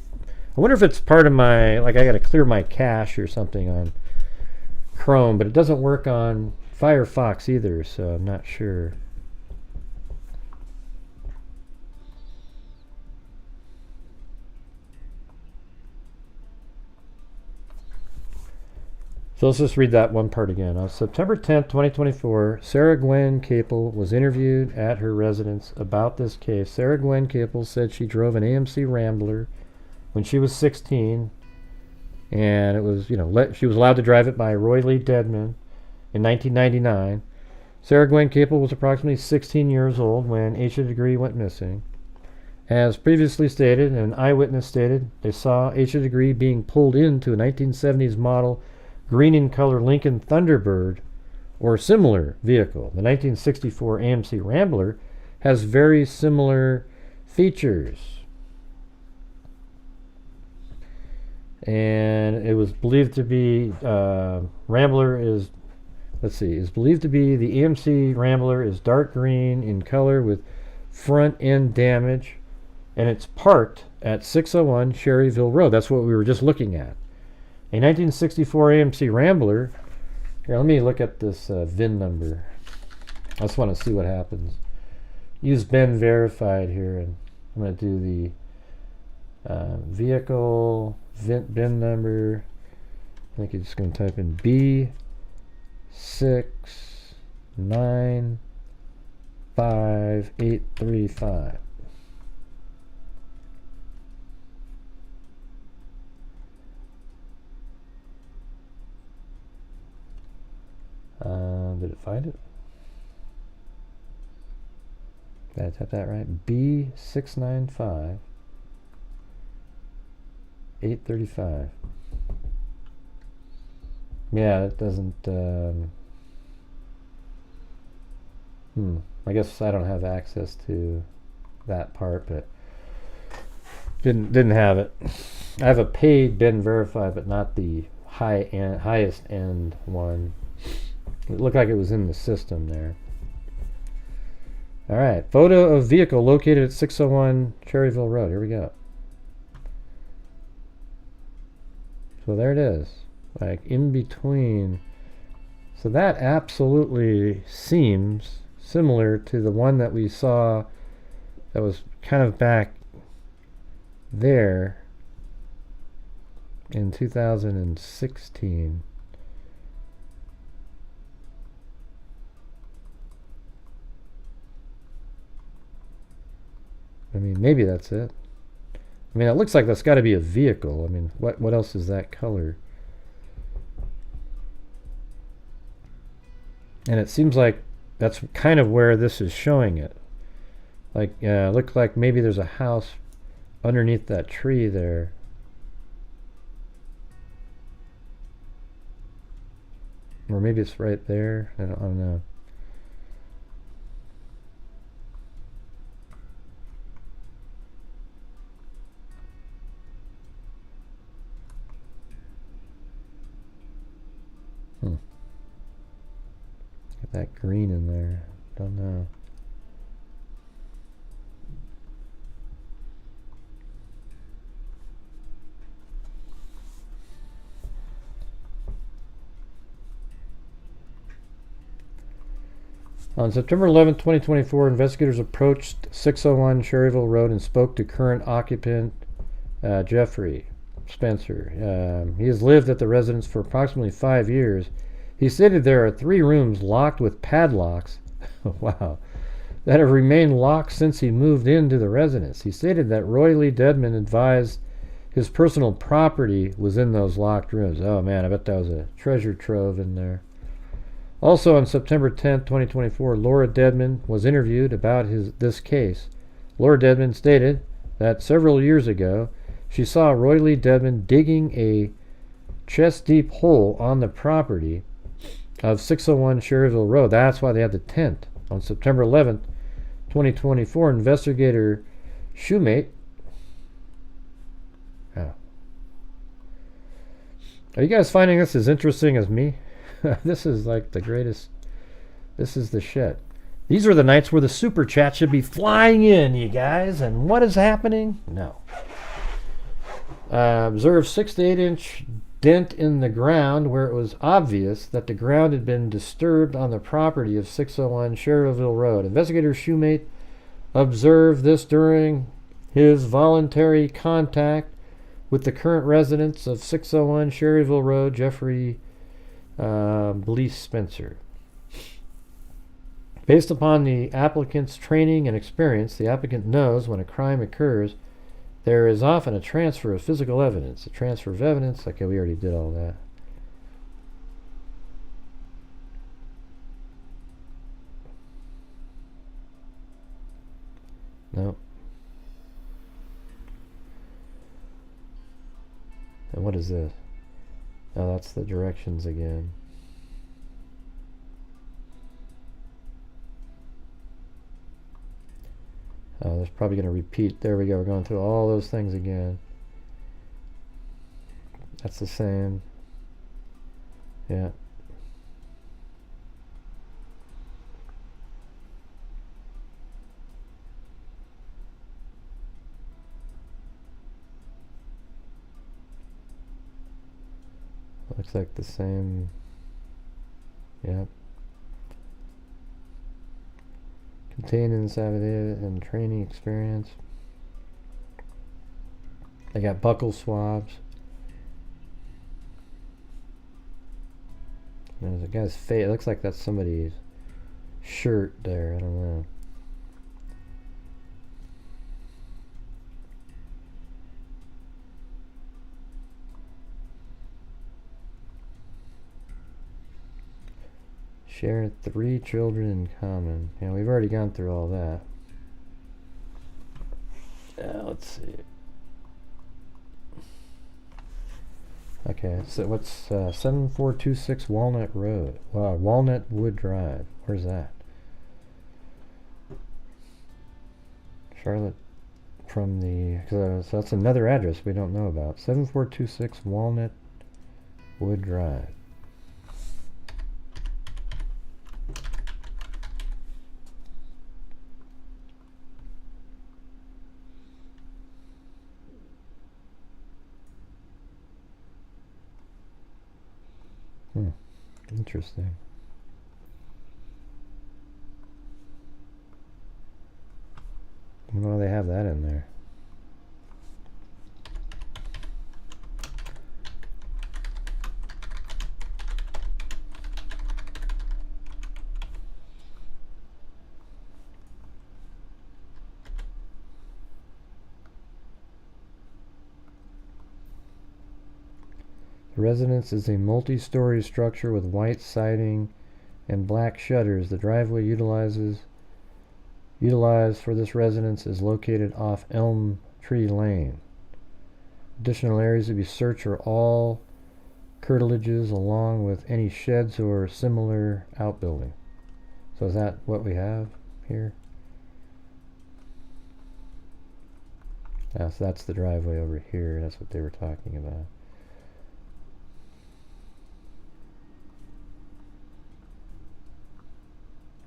I wonder if it's part of my, like, I got to clear my cache or something on Chrome, but it doesn't work on Firefox either, so I'm not sure. So let's just read that one part again. On September 10th, 2024, Sarah Gwen Caple was interviewed at her residence about this case. Sarah Gwen Caple said she drove an AMC Rambler when she was 16, and it was, she was allowed to drive it by Roy Lee Dedmon in 1999. Sarah Gwen Caple was approximately 16 years old when Asha Degree went missing. As previously stated, an eyewitness stated they saw Asha Degree being pulled into a 1970s model green in color Lincoln Thunderbird or similar vehicle. The 1964 AMC Rambler has very similar features. And it was believed to be Rambler is, is believed to be the AMC Rambler is dark green in color with front end damage, and it's parked at 601 Sherryville Road. That's what we were just looking at. A 1964 AMC Rambler. Here, let me look at this VIN number. I just want to see what happens. Use Ben Verified here, and I'm going to do the vehicle VIN number. I think you're just going to type in B695835. Did it find it? Did I type that right? B695835. Yeah, it doesn't. I guess I don't have access to that part, but didn't have it. I have a paid Ben Verify, but not the highest end one. It looked like it was in the system there. All right, photo of vehicle located at 601 Cherryville Road. Here we go. So there it is, like in between. So that absolutely seems similar to the one that we saw that was kind of back there in 2016. I mean, maybe that's it. I mean, it looks like that's got to be a vehicle. I mean, what else is that color? And it seems like that's kind of where this is showing it. Like, look like maybe there's a house underneath that tree there. Or maybe it's right there. I don't know. Get that green in there. Don't know. On September 11, 2024, investigators approached 601 Sherryville Road and spoke to current occupant Jeffrey Spencer. He has lived at the residence for approximately 5 years. He stated there are 3 rooms locked with padlocks, wow, that have remained locked since he moved into the residence. He stated that Roy Lee Dedmon advised his personal property was in those locked rooms. Oh man, I bet that was a treasure trove in there. Also on September 10, 2024, Laura Dedmon was interviewed about this case. Laura Dedmon stated that several years ago, she saw Roy Lee Dedmon digging a chest-deep hole on the property of 601 Sherryville Road. That's why they had the tent. On September 11th, 2024, investigator Shoemate. Oh. Are you guys finding this as interesting as me? This is like the greatest. This is the shit. These are the nights where the super chat should be flying in, you guys. And what is happening? No. Observed 6 to 8 inch dent in the ground where it was obvious that the ground had been disturbed on the property of 601 Cherryville Road. Investigator Shoemate observed this during his voluntary contact with the current residents of 601 Cherryville Road, Jeffrey Blease Spencer. Based upon the applicant's training and experience, the applicant knows when a crime occurs, there is often a transfer of physical evidence. A transfer of evidence, okay, we already did all that. No. And what is this? Oh, that's the directions again. Oh, that's probably going to repeat. There we go. We're going through all those things again. That's the same. Yeah. Looks like the same. Yep. Contained in this affidavit and training experience. They got buccal swabs. There's a guy's face. It looks like that's somebody's shirt there. I don't know. Share 3 children in common. Yeah, we've already gone through all that. Let's see. Okay, so what's 7426 Walnut Road? Walnut Wood Drive. Where's that? Charlotte from the... so that's another address we don't know about. 7426 Walnut Wood Drive. Interesting. I wonder why they have that in there. The residence is a multi-story structure with white siding and black shutters. The driveway utilized for this residence is located off Elm Tree Lane. Additional areas to be searched are all curtilages along with any sheds or similar outbuilding. So is that what we have here? So that's the driveway over here. That's what they were talking about.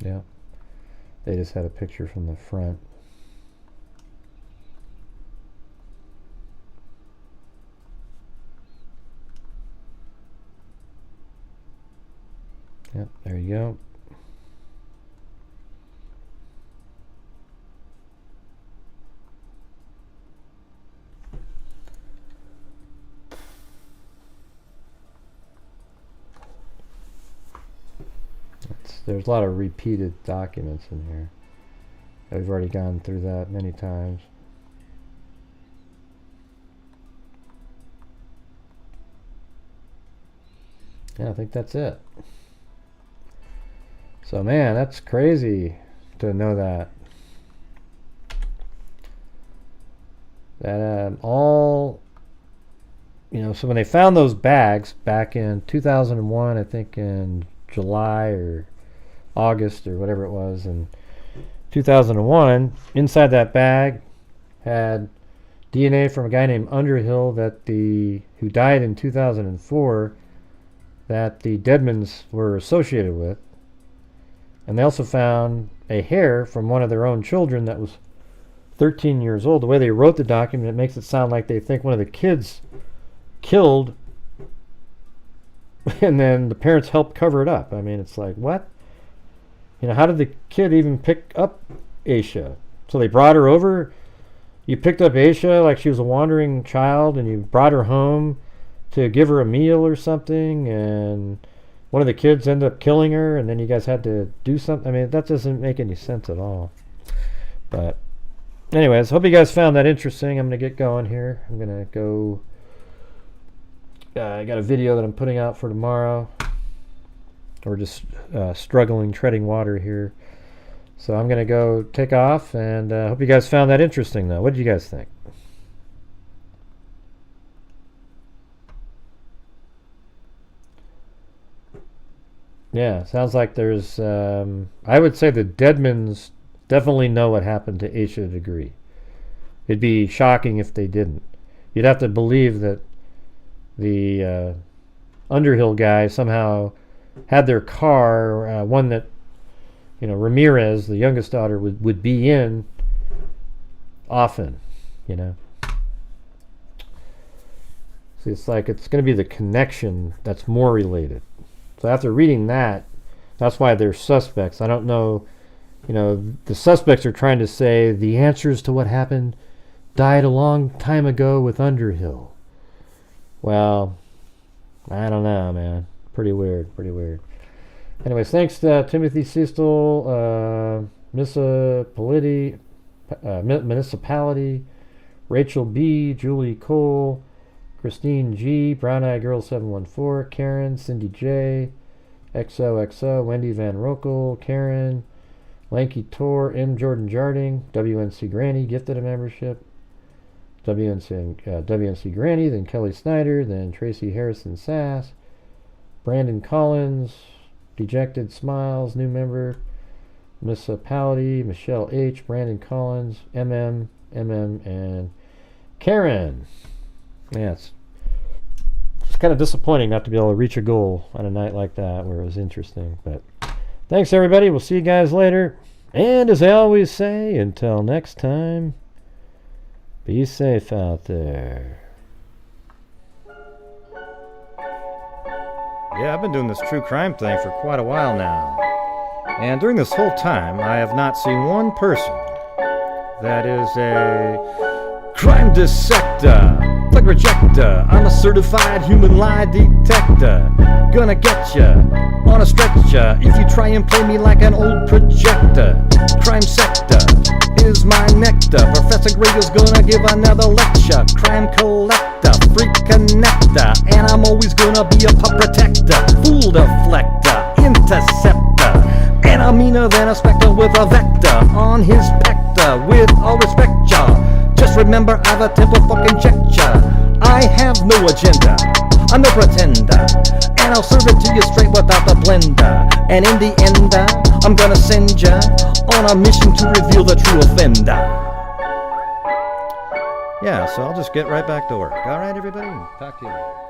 Yeah, they just had a picture from the front. Yep, there you go. There's a lot of repeated documents in here. I've already gone through that many times. Yeah, I think that's it. So man, that's crazy to know that. That all, you know, so when they found those bags back in 2001, I think in July or August or whatever it was, and 2001. Inside that bag had DNA from a guy named Underhill who died in 2004 that the Dedmons were associated with. And they also found a hair from one of their own children that was 13 years old. The way they wrote the document, it makes it sound like they think one of the kids killed and then the parents helped cover it up. I mean, it's like, what? You know, how did the kid even pick up Asha? So they brought her over. You picked up Asha like she was a wandering child and you brought her home to give her a meal or something, and one of the kids ended up killing her, and then you guys had to do something. I mean, that doesn't make any sense at all. But anyways, hope you guys found that interesting. I'm going to get going here. I'm going to go... I got a video that I'm putting out for tomorrow. We're just struggling, treading water here. So I'm going to go take off, and hope you guys found that interesting, though. What did you guys think? Yeah, sounds like there's... I would say the Dedmons definitely know what happened to Asha Degree. It'd be shocking if they didn't. You'd have to believe that the Underhill guy somehow had their car, one that, you know, Ramirez, the youngest daughter, would be in often, you know. See, it's like it's going to be the connection that's more related. So after reading that, that's why they're suspects. I don't know, you know, the suspects are trying to say the answers to what happened died a long time ago with Underhill. Well, I don't know, man. Pretty weird, pretty weird. Anyways, thanks to Timothy Sistel, Municipality, Rachel B., Julie Cole, Christine G., Brown Eye Girl 714, Karen, Cindy J., XOXO, Wendy Van Rokel, Karen, Lanky Tor, M. Jordan Jarding, WNC Granny gifted a membership, WNC Granny, then Kelly Snyder, then Tracy Harrison Sass, Brandon Collins, Dejected Smiles, new member, Municipality, Michelle H., Brandon Collins, MM, and Karen. Yeah, it's kind of disappointing not to be able to reach a goal on a night like that where it was interesting. But thanks, everybody. We'll see you guys later. And as I always say, until next time, be safe out there. Yeah, I've been doing this true crime thing for quite a while now. And during this whole time, I have not seen one person that is a crime dissector, plug rejector. I'm a certified human lie detector. Gonna get ya on a stretcher if you try and play me like an old projector. Crime sector is my nectar. Professor Grader's gonna give another lecture. Crime collector, freak connector, and I'm always gonna be a pup protector. Fool deflector, interceptor, and I'm meaner than a spectre with a vector on his pector. With all respect, y'all, just remember I've a temple fucking checked ya. I have no agenda, I'm no pretender, and I'll serve it to you straight without the blender. And in the end, I'm gonna send ya on a mission to reveal the true offender. Yeah, so I'll just get right back to work. Alright, everybody? Talk to you later.